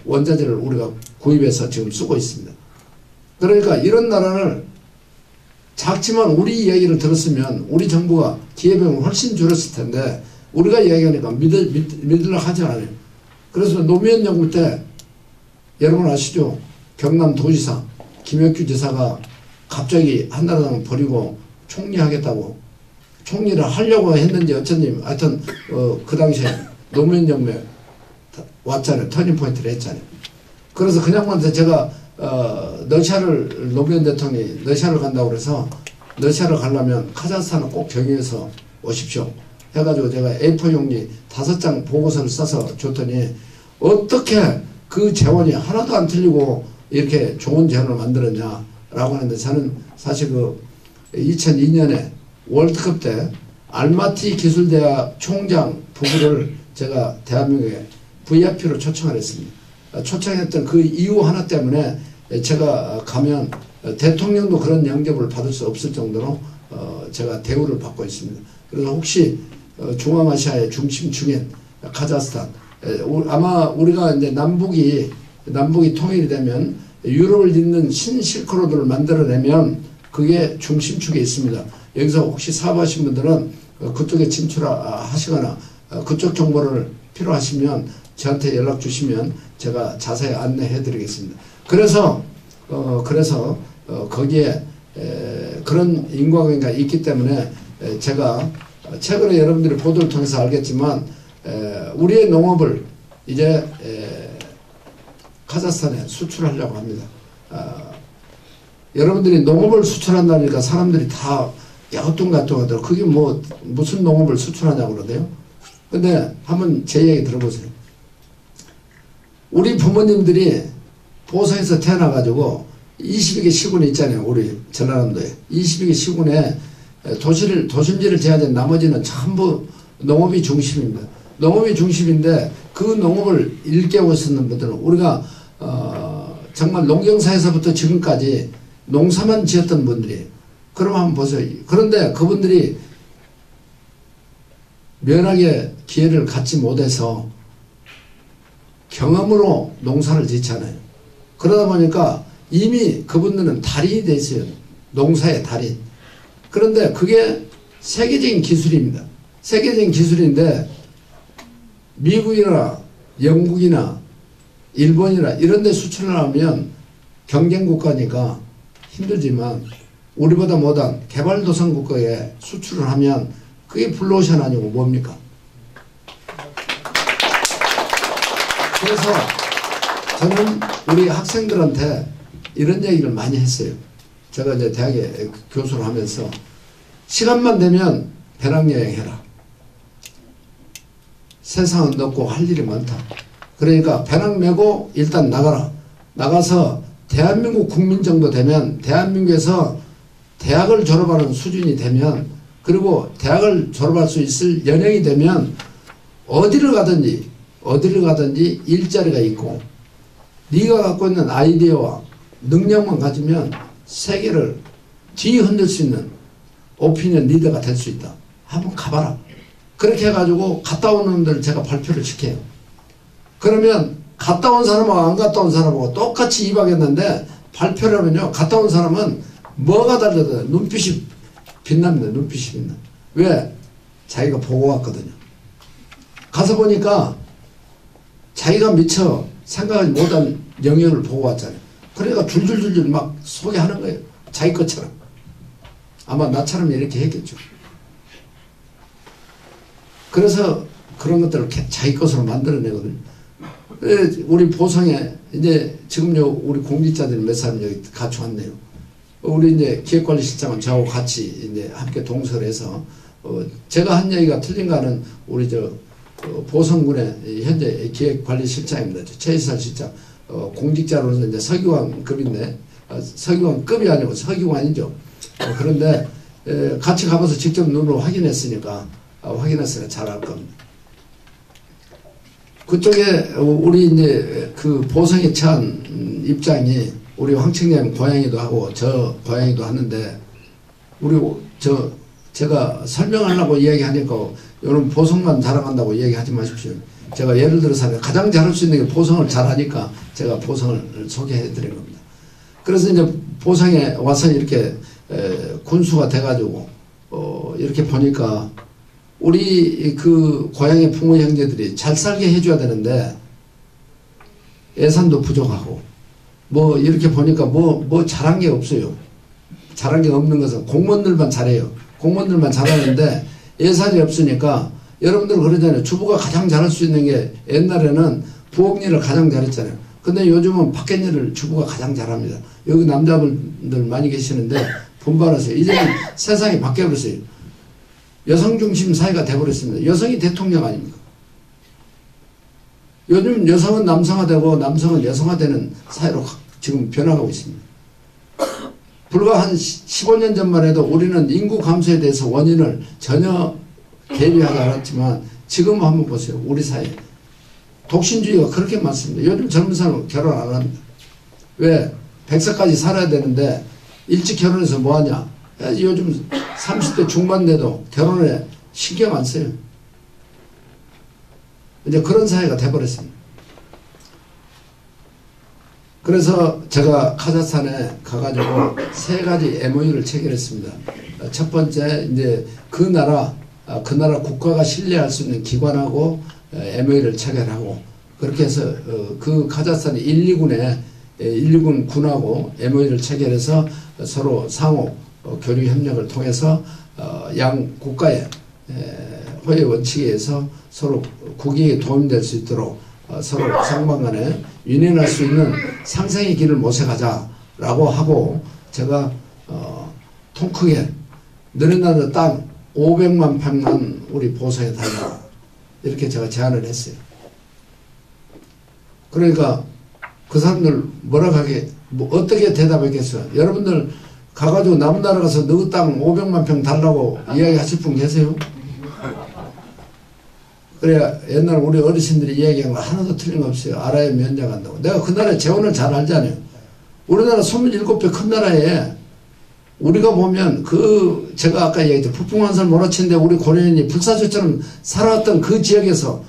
원자재를 우리가 구입해서 지금 쓰고 있습니다. 그러니까 이런 나라를 작지만 우리 이야기를 들었으면 우리 정부가 기회비용을 훨씬 줄였을 텐데 우리가 이야기하니까 믿으려 하지 않아요. 그래서 노무현 정부 때 여러분 아시죠? 경남도지사 김혁규 지사가 갑자기 한나라당을 버리고 총리하겠다고 총리를 하려고 했는지 어쩐지 하여튼 그 당시에 노무현 정부에 왔잖아요. 터닝포인트를 했잖아요. 그래서 그 양반한테 제가 러시아를 노무현 대통령이 러시아를 간다고 그래서 러시아를 가려면 카자흐스탄을 꼭 경유해서 오십시오 해가지고 제가 A4 용지 5장 보고서를 써서 줬더니 어떻게 그 재원이 하나도 안 틀리고 이렇게 좋은 재원을 만들었냐 라고 하는데 저는 사실 그 2002년에 월드컵 때 알마티 기술대학 총장 부부를 제가 대한민국에 VIP로 초청을 했습니다. 초청했던 그 이유 하나 때문에 제가 가면 대통령도 그런 영접을 받을 수 없을 정도로 제가 대우를 받고 있습니다. 그래서 혹시 중앙아시아의 중심 중인 카자흐스탄 아마 우리가 이제 남북이 통일이 되면 유럽을 잇는 신실크로드를 만들어내면 그게 중심축에 있습니다. 여기서 혹시 사업하신 분들은 그쪽에 진출하시거나 그쪽 정보를 필요하시면 저한테 연락 주시면 제가 자세히 안내해 드리겠습니다. 그래서 거기에 그런 인과관계가 있기 때문에 제가 최근에 여러분들이 보도를 통해서 알겠지만 우리의 농업을 이제 카자흐스탄에 수출하려고 합니다. 여러분들이 농업을 수출한다니까 사람들이 다 야우뚱가뚱하더라고요. 그게 뭐 무슨 농업을 수출하냐고 그러대요. 근데 한번 제 얘기 들어보세요. 우리 부모님들이 보성에서 태어나가지고 22개 시군 있잖아요. 우리 전라남도에 22개 시군에 도심지를 제외한 나머지는 전부 농업이 중심입니다. 농업이 중심인데 그 농업을 일깨우고 있었는 분들은 우리가 정말 농경사에서부터 지금까지 농사만 지었던 분들이 그럼 한번 보세요. 그런데 그분들이 면하게 기회를 갖지 못해서 경험으로 농사를 짓잖아요. 그러다 보니까 이미 그분들은 달인이 돼 있어요. 농사의 달인. 그런데 그게 세계적인 기술입니다. 세계적인 기술인데 미국이나 영국이나 일본이나 이런 데 수출을 하면 경쟁국가니까 힘들지만 우리보다 못한 개발도상 국가에 수출을 하면 그게 블루오션 아니고 뭡니까? 그래서 저는 우리 학생들한테 이런 얘기를 많이 했어요. 제가 이제 대학에 교수를 하면서 시간만 되면 배낭여행 해라. 세상은 넓고 할 일이 많다. 그러니까 배낭 메고 일단 나가라. 나가서 대한민국 국민 정도 되면 대한민국에서 대학을 졸업하는 수준이 되면 그리고 대학을 졸업할 수 있을 연령이 되면 어디를 가든지 일자리가 있고 네가 갖고 있는 아이디어와 능력만 가지면 세계를 뒤흔들 수 있는 오피니언 리더가 될 수 있다. 한번 가봐라. 그렇게 해가지고 갔다 오는 놈들 제가 발표를 시켜요. 그러면 갔다 온 사람하고 안 갔다 온 사람하고 똑같이 입학했는데 발표를 하면요. 갔다 온 사람은 뭐가 달라도 눈빛이 빛납니다. 눈빛이 빛나. 왜? 자기가 보고 왔거든요. 가서 보니까 자기가 미처 생각하지 못한 영역을 보고 왔잖아요. 그러니까 줄줄줄줄 막 소개하는 거예요. 자기 것처럼. 아마 나처럼 이렇게 했겠죠. 그래서 그런 것들을 자기 것으로 만들어내거든요. 우리 보성에 이제 지금요 우리 공직자들이 몇 사람 여기 같이 왔네요. 우리 이제 기획관리실장은 저하고 같이 이제 함께 동서를 해서 제가 한 얘기가 틀린가는 우리 보성군의 현재 기획관리실장입니다. 최희살 실장 공직자로서 이제 서기관급인데 서기관급이 아니고 서기관이죠. 그런데 같이 가봐서 직접 눈으로 확인했으니까 잘 알 겁니다. 그쪽에 우리 이제 그 보성에 처한 입장이 우리 황청님 고양이도 하고 저 고양이도 하는데 제가 설명하려고 이야기하니까 여러분 보성만 자랑한다고 이야기하지 마십시오. 제가 예를 들어서 가장 잘할 수 있는 게 보성을 잘하니까 제가 보성을 소개해 드린 겁니다. 그래서 이제 보성에 와서 이렇게 군수가 돼가지고 이렇게 보니까 우리 그 고향의 부모 형제들이 잘 살게 해줘야 되는데 예산도 부족하고 뭐 이렇게 보니까 뭐 잘한 게 없어요. 잘한 게 없는 것은 공무원들만 잘해요. 공무원들만 잘하는데 예산이 없으니까 여러분들 그러잖아요. 주부가 가장 잘할 수 있는 게 옛날에는 부엌 일을 가장 잘했잖아요. 근데 요즘은 밖에 일을 주부가 가장 잘합니다. 여기 남자분들 많이 계시는데 분발하세요. 이제는 세상이 바뀌어버렸어요. 여성 중심 사회가 돼버렸습니다. 여성이 대통령 아닙니까? 요즘 여성은 남성화되고 남성은 여성화되는 사회로 지금 변화하고 있습니다. 불과 한 15년 전만 해도 우리는 인구 감소에 대해서 원인을 전혀 대비하지 않았지만 지금 한번 보세요. 우리 사회 독신주의가 그렇게 많습니다. 요즘 젊은 사람은 결혼 안 합니다. 왜? 100세까지 살아야 되는데 일찍 결혼해서 뭐하냐? 요즘 30대 중반 돼도 결혼에 신경 안 써요. 이제 그런 사회가 돼버렸습니다. 그래서 제가 카자흐스탄에 가가지고 3가지 MOU를 체결했습니다. 첫 번째, 이제 그 나라 국가가 신뢰할 수 있는 기관하고 MOU를 체결하고, 그렇게 해서 그 카자흐스탄 1,2군 군하고 MOU를 체결해서 서로 상호 교류 협력을 통해서 양 국가의 호의 원칙에 의해서 서로 국익에 도움될 수 있도록 서로 상방간에 유인할 수 있는 상생의 길을 모색하자라고 하고, 제가 통 크게 너네나라 땅 500만 평만 우리 보상해 달라, 이렇게 제가 제안을 했어요. 그러니까 그 사람들 뭐라 하게, 어떻게 대답했겠어요? 여러분들 가가지고 남은 나라 가서 너희 땅 500만 평 달라고 이야기하실 분 계세요? 그래야 옛날 우리 어르신들이 이야기한 거 하나도 틀림없어요. 알아야 면장한다고. 내가 그 나라의 재원을 잘 알잖아요. 우리나라 27배 큰 나라에 우리가 보면 제가 아까 얘기했죠. 북풍한산 몰아치는데 우리 고려인이 불사조처럼 살아왔던 그 지역에서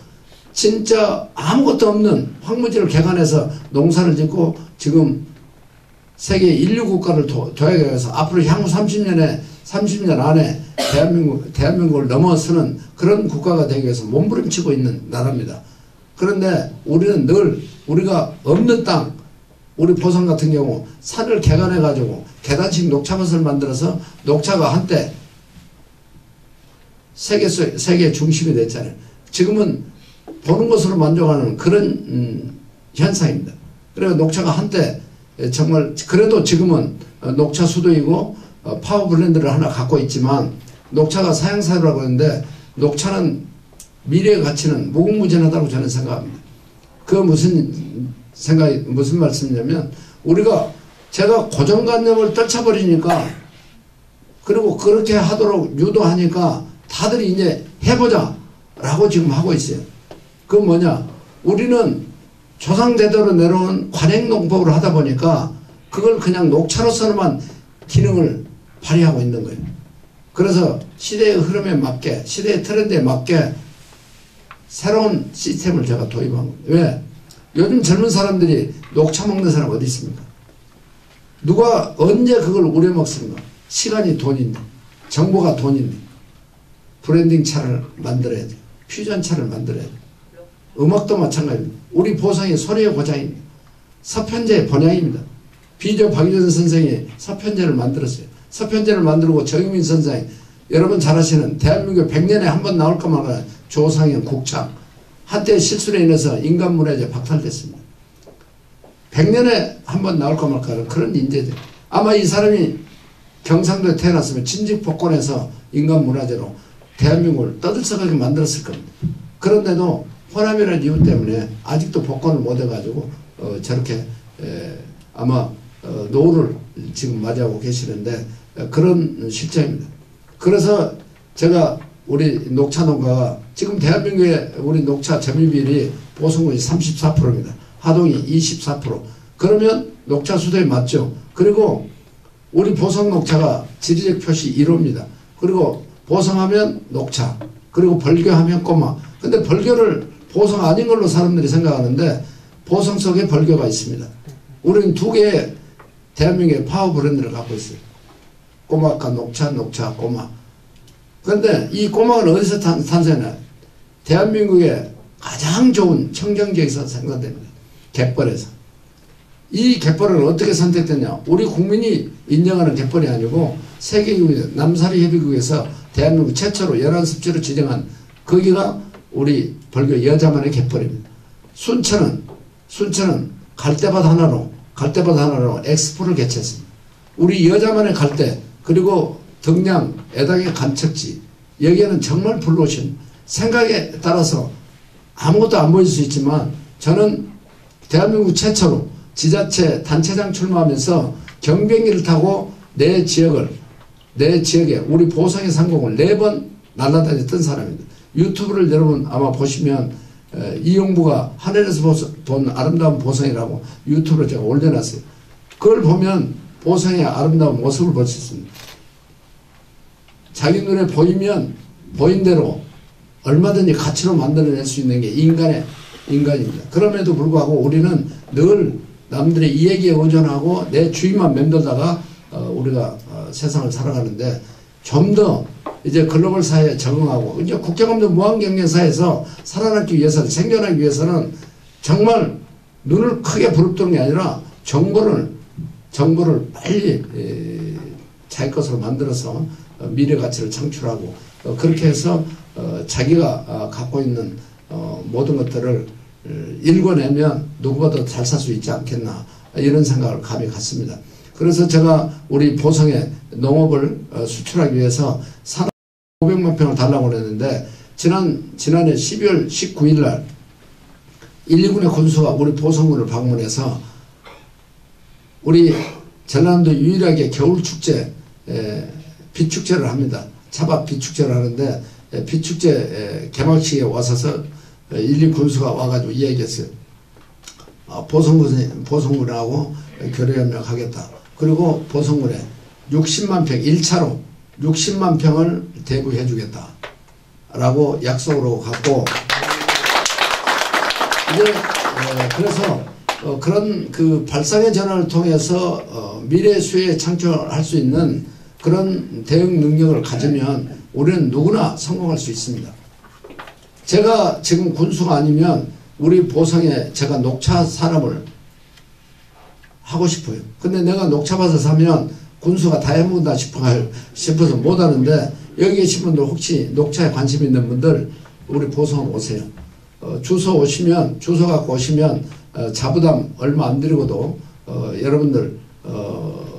진짜 아무것도 없는 황무지를 개간해서 농사를 짓고 지금 세계 인류 국가를 도약해서 앞으로 향후 30년 안에 대한민국을 넘어서는 그런 국가가 되기 위해서 몸부림치고 있는 나라입니다. 그런데 우리는 늘 우리가 없는 땅, 우리 보성 같은 경우 산을 개간해 가지고 계단식 녹차밭을 만들어서 녹차가 한때 세계 중심이 됐잖아요. 지금은 보는 것으로 만족하는 그런 현상입니다. 그래서 녹차가 한때 정말, 그래도 지금은 녹차 수도이고 파워 블렌드를 하나 갖고 있지만 녹차가 사양사료라고 하는데, 녹차는 미래의 가치는 무궁무진하다고 저는 생각합니다. 그 무슨 말씀이냐면, 제가 고정관념을 떨쳐버리니까, 그리고 그렇게 하도록 유도하니까 다들 이제 해보자 라고 지금 하고 있어요. 그건 뭐냐, 우리는 조상대대로 내려온 관행농법을 하다 보니까 그걸 그냥 녹차로서만 기능을 발휘하고 있는 거예요. 그래서 시대의 흐름에 맞게, 시대의 트렌드에 맞게 새로운 시스템을 제가 도입한 겁니다. 왜? 요즘 젊은 사람들이 녹차 먹는 사람 어디 있습니까? 누가 언제 그걸 우려먹습니까? 시간이 돈인데, 정보가 돈인데, 브랜딩 차를 만들어야 돼요. 퓨전 차를 만들어야 돼요. 음악도 마찬가지입니다. 우리 보성이 소리의 고장입니다. 서편제의 번향입니다. 비조 박유전 선생이 서편제를 만들었어요. 서편제를 만들고 정유민 선생이, 여러분 잘 아시는 대한민국 100년에 한 번 나올까 말까 조상현 국창, 한때 실수로 인해서 인간문화재 박탈됐습니다. 100년에 한 번 나올까 말까 그런 인재들. 아마 이 사람이 경상도에 태어났으면 진직복권해서 인간문화재로 대한민국을 떠들썩하게 만들었을 겁니다. 그런데도 호남이라는 이유 때문에 아직도 복권을 못 해가지고 저렇게 아마 노후를 지금 맞이하고 계시는데, 그런 실정입니다. 그래서 제가 우리 녹차 농가가 지금 대한민국의 우리 녹차 점유율이 보성군이 34%입니다. 하동이 24%. 그러면 녹차 수도에 맞죠. 그리고 우리 보성 녹차가 지리적 표시 1호입니다. 그리고 보성하면 녹차, 그리고 벌교하면 꼬마. 근데 벌교를 보성 아닌 걸로 사람들이 생각하는데 보성 속에 벌교가 있습니다. 우리는 2개의 대한민국의 파워 브랜드를 갖고 있어요. 꼬막과 녹차, 꼬마. 그런데 이 꼬막은 어디서 탄생하냐? 대한민국의 가장 좋은 청정지역에서 생산됩니다. 갯벌에서. 이 갯벌을 어떻게 선택했냐? 우리 국민이 인정하는 갯벌이 아니고 세계기구 남사리 협의국에서 대한민국 최초로 연안습지로 지정한 거기가 우리 벌교 여자만의 갯벌입니다. 순천은 갈대밭 하나로 엑스포를 개최했습니다. 우리 여자만의 갈대, 그리고 등량 애당의 간척지, 여기에는 정말 블루오션, 생각에 따라서 아무것도 안 보일 수 있지만 저는 대한민국 최초로 지자체 단체장 출마하면서 경비행기를 타고 내 지역에 우리 보성의 상공을 4번 날아다녔던 사람입니다. 유튜브를 여러분 아마 보시면 이용부가 하늘에서 본 아름다운 보성이라고 유튜브를 제가 올려놨어요. 그걸 보면 보성의 아름다운 모습을 볼 수 있습니다. 자기 눈에 보이면 보인 대로 얼마든지 가치로 만들어낼 수 있는 게 인간입니다. 그럼에도 불구하고 우리는 늘 남들의 이야기에 의존하고 내 주위만 맴돌다가 우리가 세상을 살아가는데, 좀 더 이제 글로벌 사회에 적응하고, 이제 국경 없는 무한경쟁 사회에서 살아남기 위해서는, 생존하기 위해서는 정말 눈을 크게 부릅뜨는 게 아니라 정보를 빨리 자기 것으로 만들어서 미래 가치를 창출하고, 그렇게 해서 자기가 갖고 있는 모든 것들을 읽어내면 누구보다 잘 살 수 있지 않겠나, 이런 생각을 감히 갖습니다. 그래서 제가 우리 보성에 농업을 수출하기 위해서 산업 500만 평을 달라고 그랬는데, 지난해 12월 19일 날 119의 군수가 우리 보성군을 방문해서 우리 전남도 유일하게 겨울축제, 빛축제를 합니다. 차밥 빛축제를 하는데, 빛축제 개막식에 와서서 119 군수가 와가지고 이야기했어요. 보성군하고 교류협력하겠다. 그리고 보성군에 60만 평, 1차로 60만 평을 대부해 주겠다 라고 약속으로 갖고, 이제 그래서 그런 그 발상의 전환을 통해서 미래 수혜에 창출할 수 있는 그런 대응 능력을 가지면 우리는 누구나 성공할 수 있습니다. 제가 지금 군수가 아니면 우리 보성에 제가 녹차 산업을 하고 싶어요. 근데 내가 녹차밭을 사면 군수가 다 해먹는다 싶어서 못하는데, 여기 계신 분들 혹시 녹차에 관심 있는 분들 우리 보성 오세요. 주소 갖고 오시면 자부담 얼마 안 들이고도 여러분들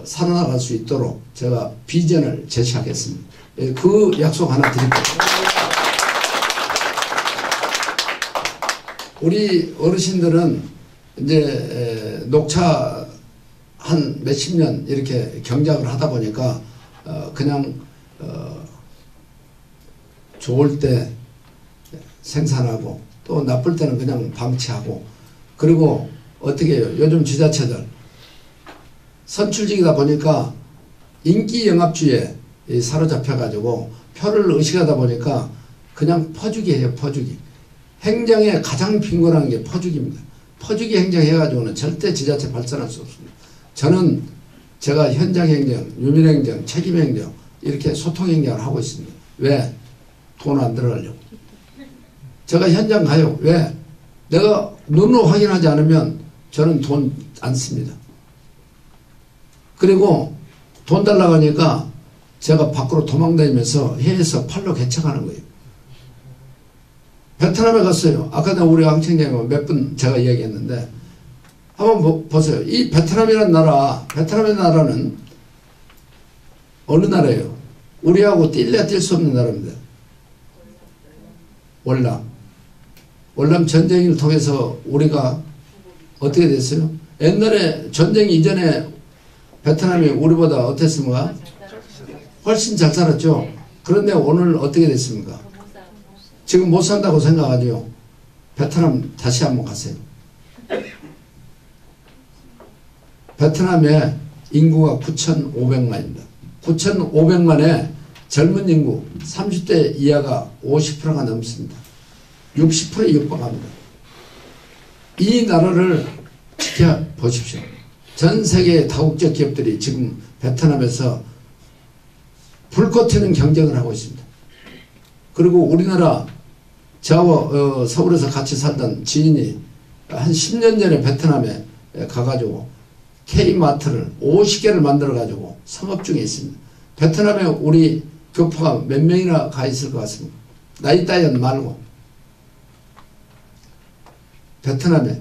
살아나갈 수 있도록 제가 비전을 제시하겠습니다. 그 약속 하나 드릴게요. 우리 어르신들은 이제 녹차 한 몇십 년 이렇게 경작을 하다 보니까 그냥 좋을 때 생산하고 또 나쁠 때는 그냥 방치하고, 그리고 어떻게 해요? 요즘 지자체들 선출직이다 보니까 인기 영합주의에 사로잡혀가지고 표를 의식하다 보니까 그냥 퍼주기 해요. 퍼주기. 행정에 가장 빈곤한 게 퍼주기입니다. 퍼주기 행정 해가지고는 절대 지자체 발전할 수 없습니다. 저는 제가 현장 행정, 유민 행정, 책임 행정 이렇게 소통 행정을 하고 있습니다. 왜? 돈 안 들어가려고. 제가 현장 가요. 왜? 내가 눈으로 확인하지 않으면 저는 돈 안 씁니다. 그리고 돈 달라고 하니까 제가 밖으로 도망다니면서 해에서 팔로 개척하는 거예요. 베트남에 갔어요. 아까 우리 황청장님 몇 분 제가 이야기했는데, 한번 보세요. 이 베트남이라는 나라, 베트남의 나라는 어느 나라예요? 우리하고 뛸래야 뛸 수 없는 나라입니다. 월남 전쟁을 통해서 우리가 어떻게 됐어요? 옛날에 전쟁 이전에 베트남이 우리보다 어땠습니까? 훨씬 잘 살았죠. 그런데 오늘 어떻게 됐습니까? 지금 못 산다고 생각하죠. 베트남 다시 한번 가세요. 베트남의 인구가 9,500만입니다. 9,500만에 젊은 인구 30대 이하가 50%가 넘습니다. 60%에 육박합니다. 이 나라를 지켜보십시오. 전 세계의 다국적 기업들이 지금 베트남에서 불꽃 튀는 경쟁을 하고 있습니다. 그리고 우리나라 저하고 서울에서 같이 살던 지인이 한 10년 전에 베트남에 가가지고 K마트를 50개를 만들어가지고 성업 중에 있습니다. 베트남에 우리 교포가 몇 명이나 가 있을 것 같습니다. 나이 따위는 말고. 베트남에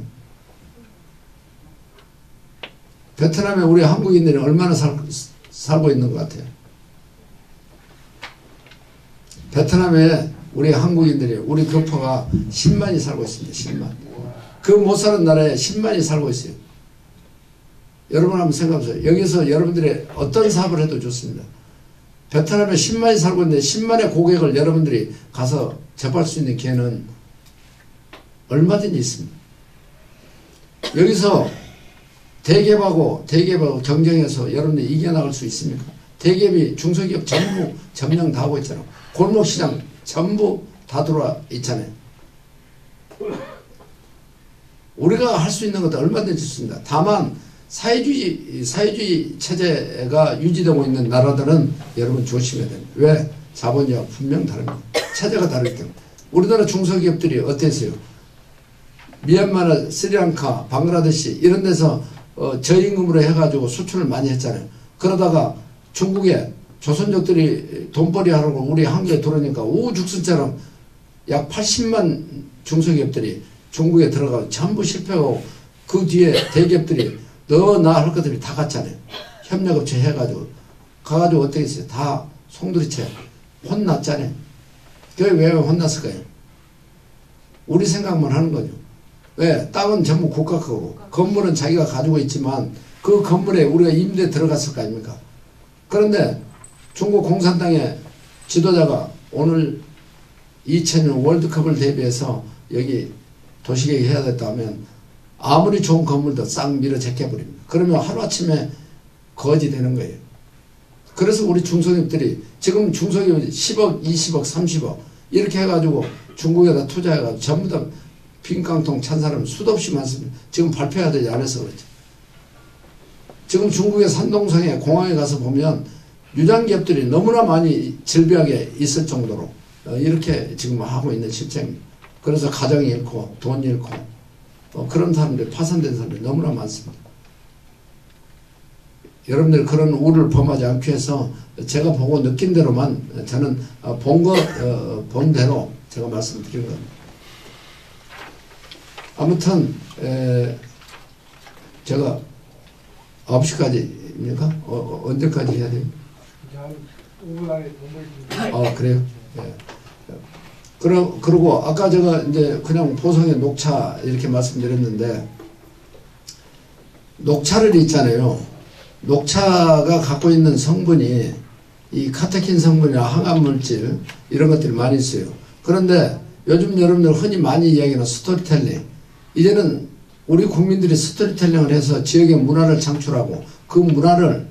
우리 한국인들이 얼마나 살고 있는 것 같아요. 베트남에 우리 한국인들이, 우리 교포가 10만이 살고 있습니다. 10만. 그 못 사는 나라에 10만이 살고 있어요. 여러분 한번 생각해보세요. 여기서 여러분들이 어떤 사업을 해도 좋습니다. 베트남에 10만이 살고 있는데 10만의 고객을 여러분들이 가서 접할 수 있는 기회는 얼마든지 있습니다. 여기서 대기업하고 경쟁해서 여러분들이 이겨나갈 수 있습니까? 대기업이 중소기업 전부 점령 다 하고 있잖아요. 골목시장 전부 다 들어와 있잖아요. 우리가 할 수 있는 것도 얼마든지 있습니다. 다만 사회주의 체제가 유지되고 있는 나라들은 여러분 조심해야 됩니다. 왜? 자본주의와 분명 다릅니다. 체제가 다르기 때문에. 우리나라 중소기업들이 어땠어요? 미얀마나 스리랑카, 방글라데시 이런 데서 저임금으로 해가지고 수출을 많이 했잖아요. 그러다가 중국에 조선족들이 돈벌이 하려고 우리 한국에 들어오니까 우후죽순처럼 약 80만 중소기업들이 중국에 들어가고 전부 실패하고 그 뒤에 대기업들이 너 나 할 것들이 다 갔잖아요. 협력업체 해가지고 가가지고 어떻게 했어요? 다 송두리째 혼났잖아요. 그게 왜 혼났을까요? 우리 생각만 하는 거죠. 왜? 땅은 전부 국가 거고 건물은 자기가 가지고 있지만 그 건물에 우리가 임대 들어갔을 거 아닙니까? 그런데 중국 공산당의 지도자가 오늘 2000년 월드컵을 대비해서 여기 도시계획 해야 됐다면 아무리 좋은 건물도 싹 밀어 제껴버립니다. 그러면 하루아침에 거지 되는 거예요. 그래서 우리 중소기업들이 지금 중소기업 10억, 20억, 30억 이렇게 해가지고 중국에다 투자해가지고 전부 다 빈깡통 찬 사람 수도 없이 많습니다. 지금 발표해야 되지 않아서 그렇죠. 지금 중국의 산동성에 공항에 가서 보면 유장기업들이 너무나 많이 질비하게 있을 정도로 이렇게 지금 하고 있는 실정입니다. 그래서 가정이 잃고 돈 잃고 그런 사람들이 파산된 사람들이 너무나 많습니다. 여러분들 그런 우를 범하지 않기 위해서 제가 보고 느낀 대로만 저는 본 대로 제가 말씀드린 겁니다. 아무튼 제가 9시까지입니까? 언제까지 해야 돼요? 그래요? 네. 그리고 아까 제가 이제 그냥 보성의 녹차 이렇게 말씀드렸는데 녹차를 있잖아요. 녹차가 갖고 있는 성분이 이 카테킨 성분이나 항암물질 이런 것들이 많이 있어요. 그런데 요즘 여러분들 흔히 많이 이야기하는 스토리텔링, 이제는 우리 국민들이 스토리텔링을 해서 지역의 문화를 창출하고 그 문화를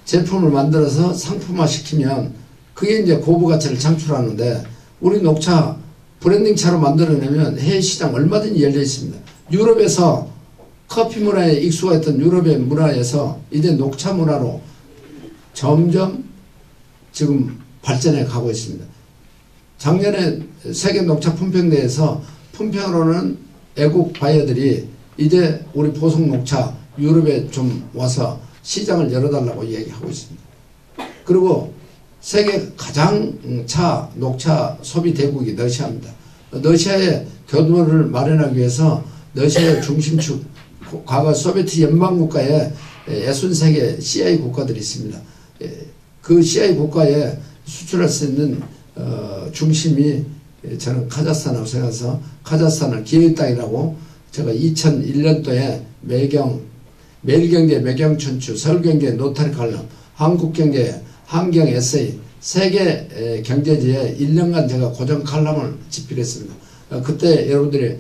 제품을 만들어서 상품화시키면 그게 이제 고부가치를 창출하는데 우리 녹차 브랜딩차로 만들어내면 해외 시장 얼마든지 열려 있습니다. 유럽에서 커피 문화에 익숙해 있던 유럽의 문화에서 이제 녹차 문화로 점점 지금 발전해 가고 있습니다. 작년에 세계 녹차 품평대회에서 품평으로는 애국 바이어들이 이제 우리 보성 녹차 유럽에 좀 와서 시장을 열어달라고 이야기하고 있습니다. 그리고 세계 가장 녹차 소비 대국이 러시아입니다. 러시아의 교두를 마련하기 위해서 러시아의 중심축 과거 소비에트 연방국가에 63개 CI 국가들이 있습니다. 그 CI 국가에 수출할 수 있는 중심이 저는 카자흐스탄이라고 생각해서 카자흐스탄을 기회의 땅이라고 제가 2001년도에 매일경제 매경춘추, 서울경제 노타리 칼럼, 한국경제 환경 에세이 세계 경제지에 1년간 제가 고정 칼럼을 집필했습니다. 그때 여러분들이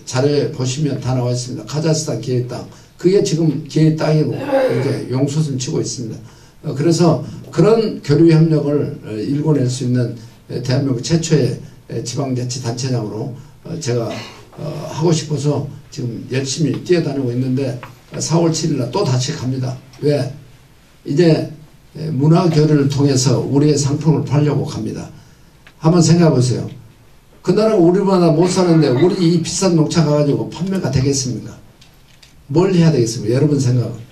자료에 보시면 다 나와 있습니다. 카자흐스탄 기회의 땅. 그게 지금 기회의 땅이고 이렇게 용솟음 치고 있습니다. 그래서 그런 교류 협력을 일궈낼 수 있는 대한민국 최초의 지방자치단체장으로 제가 하고 싶어서 지금 열심히 뛰어다니고 있는데 4월 7일날 또 다시 갑니다. 왜? 이제 문화 교류를 통해서 우리의 상품을 팔려고 갑니다. 한번 생각해 보세요. 그 나라가 우리보다 못 사는데 우리 이 비싼 녹차 가가지고 판매가 되겠습니까? 뭘 해야 되겠습니까? 여러분 생각은.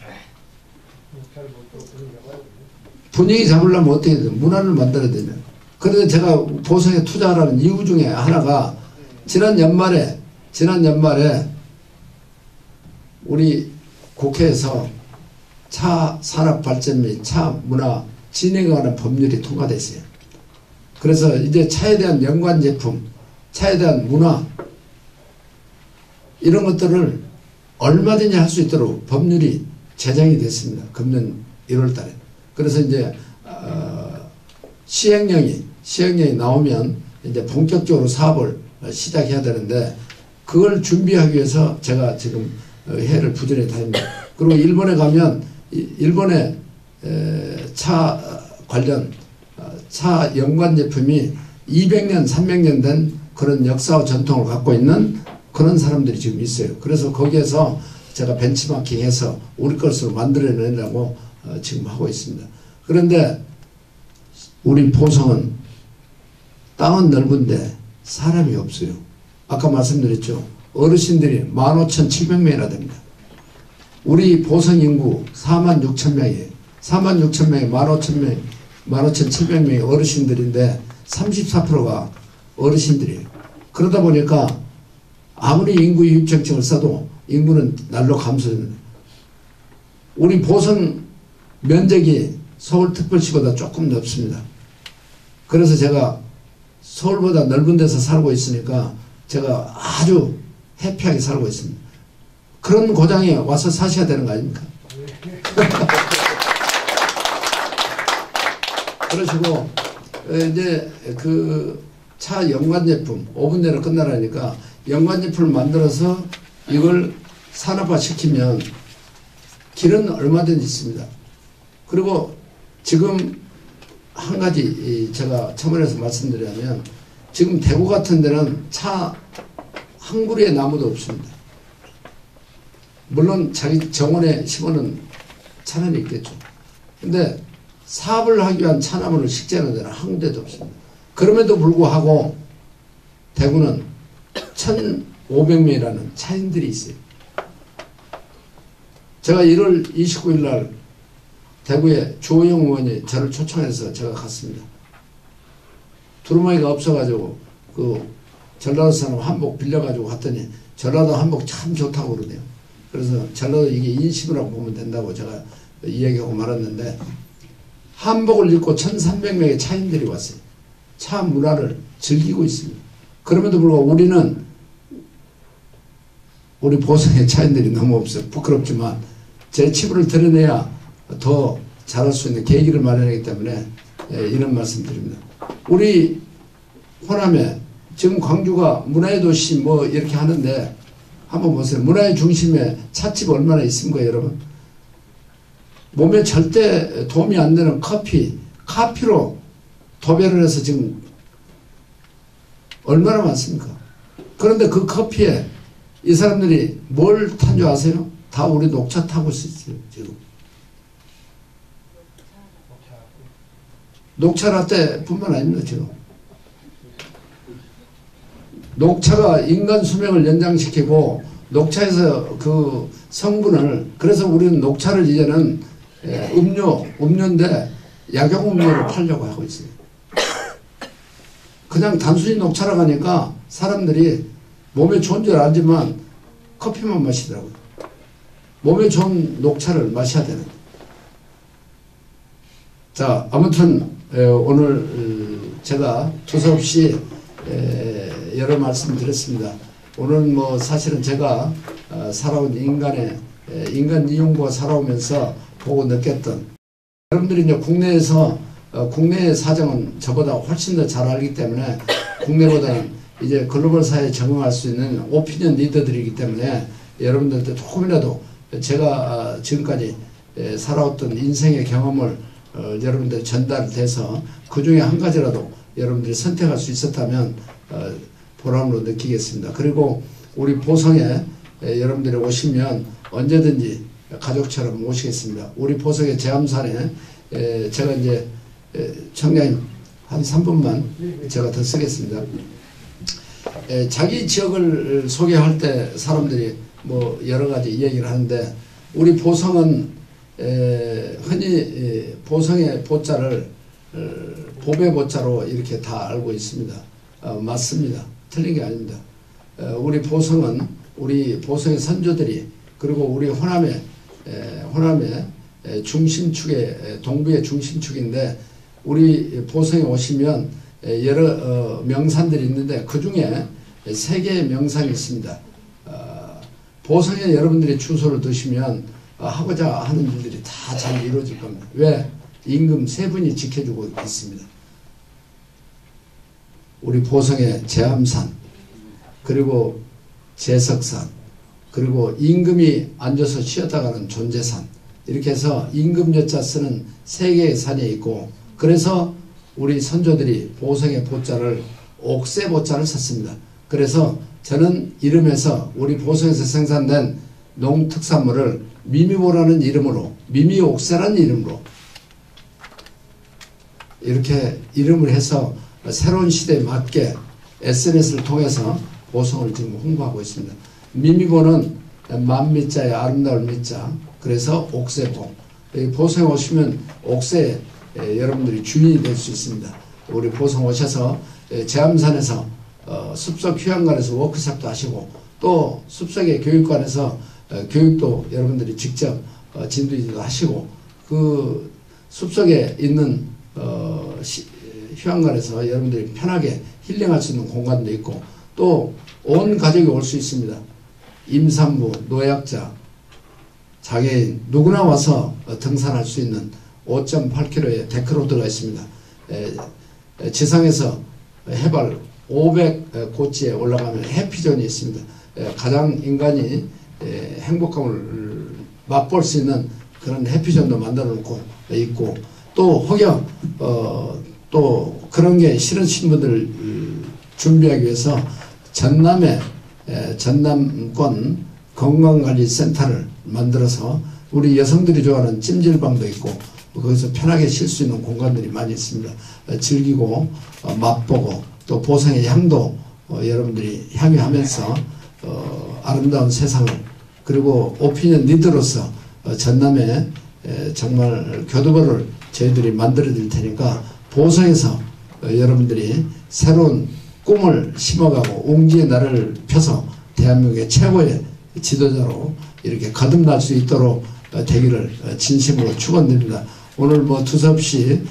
분위기 잡으려면 어떻게 돼요? 문화를 만들어야 되면. 그래서 제가 보성에 투자하라는 이유 중에 하나가 지난 연말에 우리 국회에서 차 산업 발전 및 차 문화 진행에 관한 법률이 통과됐어요. 그래서 이제 차에 대한 연관 제품, 차에 대한 문화 이런 것들을 얼마든지 할 수 있도록 법률이 제정이 됐습니다. 금년 1월 달에. 그래서 이제 시행령이 나오면 이제 본격적으로 사업을 시작해야 되는데 그걸 준비하기 위해서 제가 지금 해를 부지런히 다닙니다. 그리고 일본에 가면 일본의 차 관련 차 연관 제품이 200년, 300년 된 그런 역사와 전통을 갖고 있는 그런 사람들이 지금 있어요. 그래서 거기에서 제가 벤치마킹해서 우리 것으로 만들어내려고 지금 하고 있습니다. 그런데 우리 보성은 땅은 넓은데 사람이 없어요. 아까 말씀드렸죠. 어르신들이 15,700명이나 됩니다. 우리 보성 인구 46,000명이에요. 46,000명에 15,000명, 15,700명이 어르신들인데 34%가 어르신들이에요. 그러다 보니까 아무리 인구 유입 정책을 써도 인구는 날로 감소됩니다. 우리 보성 면적이 서울특별시보다 조금 넓습니다. 그래서 제가 서울보다 넓은 데서 살고 있으니까 제가 아주 해피하게 살고 있습니다. 그런 고장에 와서 사셔야 되는 거 아닙니까? 그러시고 이제 그 차 연관 제품 5분 내로 끝나라니까 연관 제품을 만들어서 이걸 산업화 시키면 길은 얼마든지 있습니다. 그리고 지금 한 가지 제가 첨언해서 말씀드리자면 지금 대구 같은 데는 차 한 그루의 나무도 없습니다. 물론 자기 정원에 심어놓은 차는 있겠죠. 근데 사업을 하기 위한 차나무를 식재하는 데는 한 군데도 없습니다. 그럼에도 불구하고 대구는 1,500명이라는 차인들이 있어요. 제가 1월 29일 날 대구에 주호영 의원이 저를 초청해서 제가 갔습니다. 두루마기가 없어가지고 그 전라도 사람 한복 빌려가지고 갔더니 전라도 한복 참 좋다고 그러네요. 그래서 전라도 이게 인심이라고 보면 된다고 제가 이야기하고 말았는데 한복을 입고 1,300명의 차인들이 왔어요. 차 문화를 즐기고 있습니다. 그럼에도 불구하고 우리는 우리 보성의 차인들이 너무 없어요. 부끄럽지만 제 치부를 드러내야 더 잘할 수 있는 계기를 마련하기 때문에 이런 말씀 드립니다. 우리 호남에 지금 광주가 문화의 도시 뭐 이렇게 하는데 한번 보세요. 문화의 중심에 찻집 얼마나 있습니까 여러분? 몸에 절대 도움이 안 되는 카피로 도배를 해서 지금 얼마나 많습니까? 그런데 그 커피에 이 사람들이 뭘 탄 줄 아세요? 다 우리 녹차 타고 있어요 지금. 녹차 라떼뿐만 아닙니다 지금. 녹차가 인간 수명을 연장시키고 녹차에서 그 성분을 그래서 우리는 녹차를 이제는 음료인데 약용 음료를 팔려고 하고 있어요. 그냥 단순히 녹차라고 하니까 사람들이 몸에 좋은 줄 알지만 커피만 마시더라고요. 몸에 좋은 녹차를 마셔야 되는데. 자, 아무튼 오늘 제가 두서없이 여러 말씀 드렸습니다. 오늘 뭐 사실은 제가 살아온 인간 이용과 살아오면서 보고 느꼈던 여러분들이 이제 국내의 사정은 저보다 훨씬 더 잘 알기 때문에 국내보다는 이제 글로벌 사회에 적응할 수 있는 오피니언 리더들이기 때문에 여러분들한테 조금이라도 제가 지금까지 살아왔던 인생의 경험을 여러분들 전달돼서 그 중에 한 가지라도 여러분들이 선택할 수 있었다면 보람으로 느끼겠습니다. 그리고 우리 보성에 여러분들이 오시면 언제든지 가족처럼 모시겠습니다. 우리 보성의 제암산에 제가 이제 청장님 한 3분만 제가 더 쓰겠습니다. 자기 지역을 소개할 때 사람들이 뭐 여러 가지 이야기를 하는데 우리 보성은 흔히 보성의 보자를 보배 보자로 이렇게 다 알고 있습니다. 맞습니다. 틀린 게 아닙니다. 우리 보성은 우리 보성의 선조들이 그리고 우리 호남의 중심축의 동부의 중심축인데 우리 보성에 오시면 여러 명산들이 있는데 그 중에 3개의 명산이 있습니다. 보성에 여러분들이 주소를 두시면 하고자 하는 일들이 다 잘 이루어질 겁니다. 왜? 임금 3분이 지켜주고 있습니다. 우리 보성의 제암산 그리고 제석산 그리고 임금이 앉아서 쉬었다 가는 존재산 이렇게 해서 임금 여자 쓰는 3개의 산이 있고 그래서 우리 선조들이 보성의 보자를 옥새 보자를 썼습니다. 그래서 저는 이름에서 우리 보성에서 생산된 농특산물을 미미보라는 이름으로, 미미옥새라는 이름으로 이렇게 이름을 해서 새로운 시대에 맞게 SNS를 통해서 보성을 지금 홍보하고 있습니다. 미미보는 만미자의 아름다울 미자, 그래서 옥새보. 보성에 오시면 옥새 여러분들이 주인이 될 수 있습니다. 우리 보성 오셔서 제암산에서 숲속 휴양관에서 워크숍도 하시고, 또 숲속의 교육관에서 교육도 여러분들이 직접 진두지도 하시고, 그 숲속에 있는 휴양관에서 여러분들이 편하게 힐링할 수 있는 공간도 있고, 또 온 가족이 올 수 있습니다. 임산부, 노약자, 장애인 누구나 와서 등산할 수 있는 5.8km의 데크로드가 있습니다. 지상에서 해발 500고지에 올라가면 해피존이 있습니다. 가장 인간이 행복감을 맛볼 수 있는 그런 해피존도 만들어 놓고 있고, 또 혹여 또 그런 게 싫으신 분들을 준비하기 위해서 전남에 전남권 건강관리센터를 만들어서 우리 여성들이 좋아하는 찜질방도 있고, 거기서 편하게 쉴 수 있는 공간들이 많이 있습니다. 즐기고 맛보고 또 보성의 향도 여러분들이 향유하면서 아름다운 세상을, 그리고 오피니언 리더로서 전남에 정말 교두보를 저희들이 만들어 드릴 테니까 보성에서 여러분들이 새로운 꿈을 심어가고 옹지의 날을 펴서 대한민국의 최고의 지도자로 이렇게 거듭날 수 있도록 되기를 진심으로 축원드립니다. 오늘 뭐 두서없이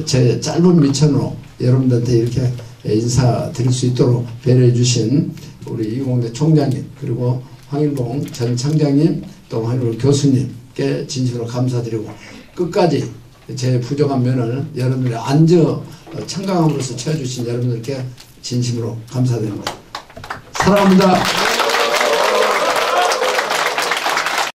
제 짧은 미천으로 여러분들한테 이렇게 인사드릴 수 있도록 배려해 주신 우리 이공대 총장님, 그리고 황일봉 전 청장님, 또 황일봉 교수님께 진심으로 감사드리고, 끝까지 제 부족한 면을 여러분들의 청강함으로써 채워주신 여러분들께 진심으로 감사드립니다. 사랑합니다.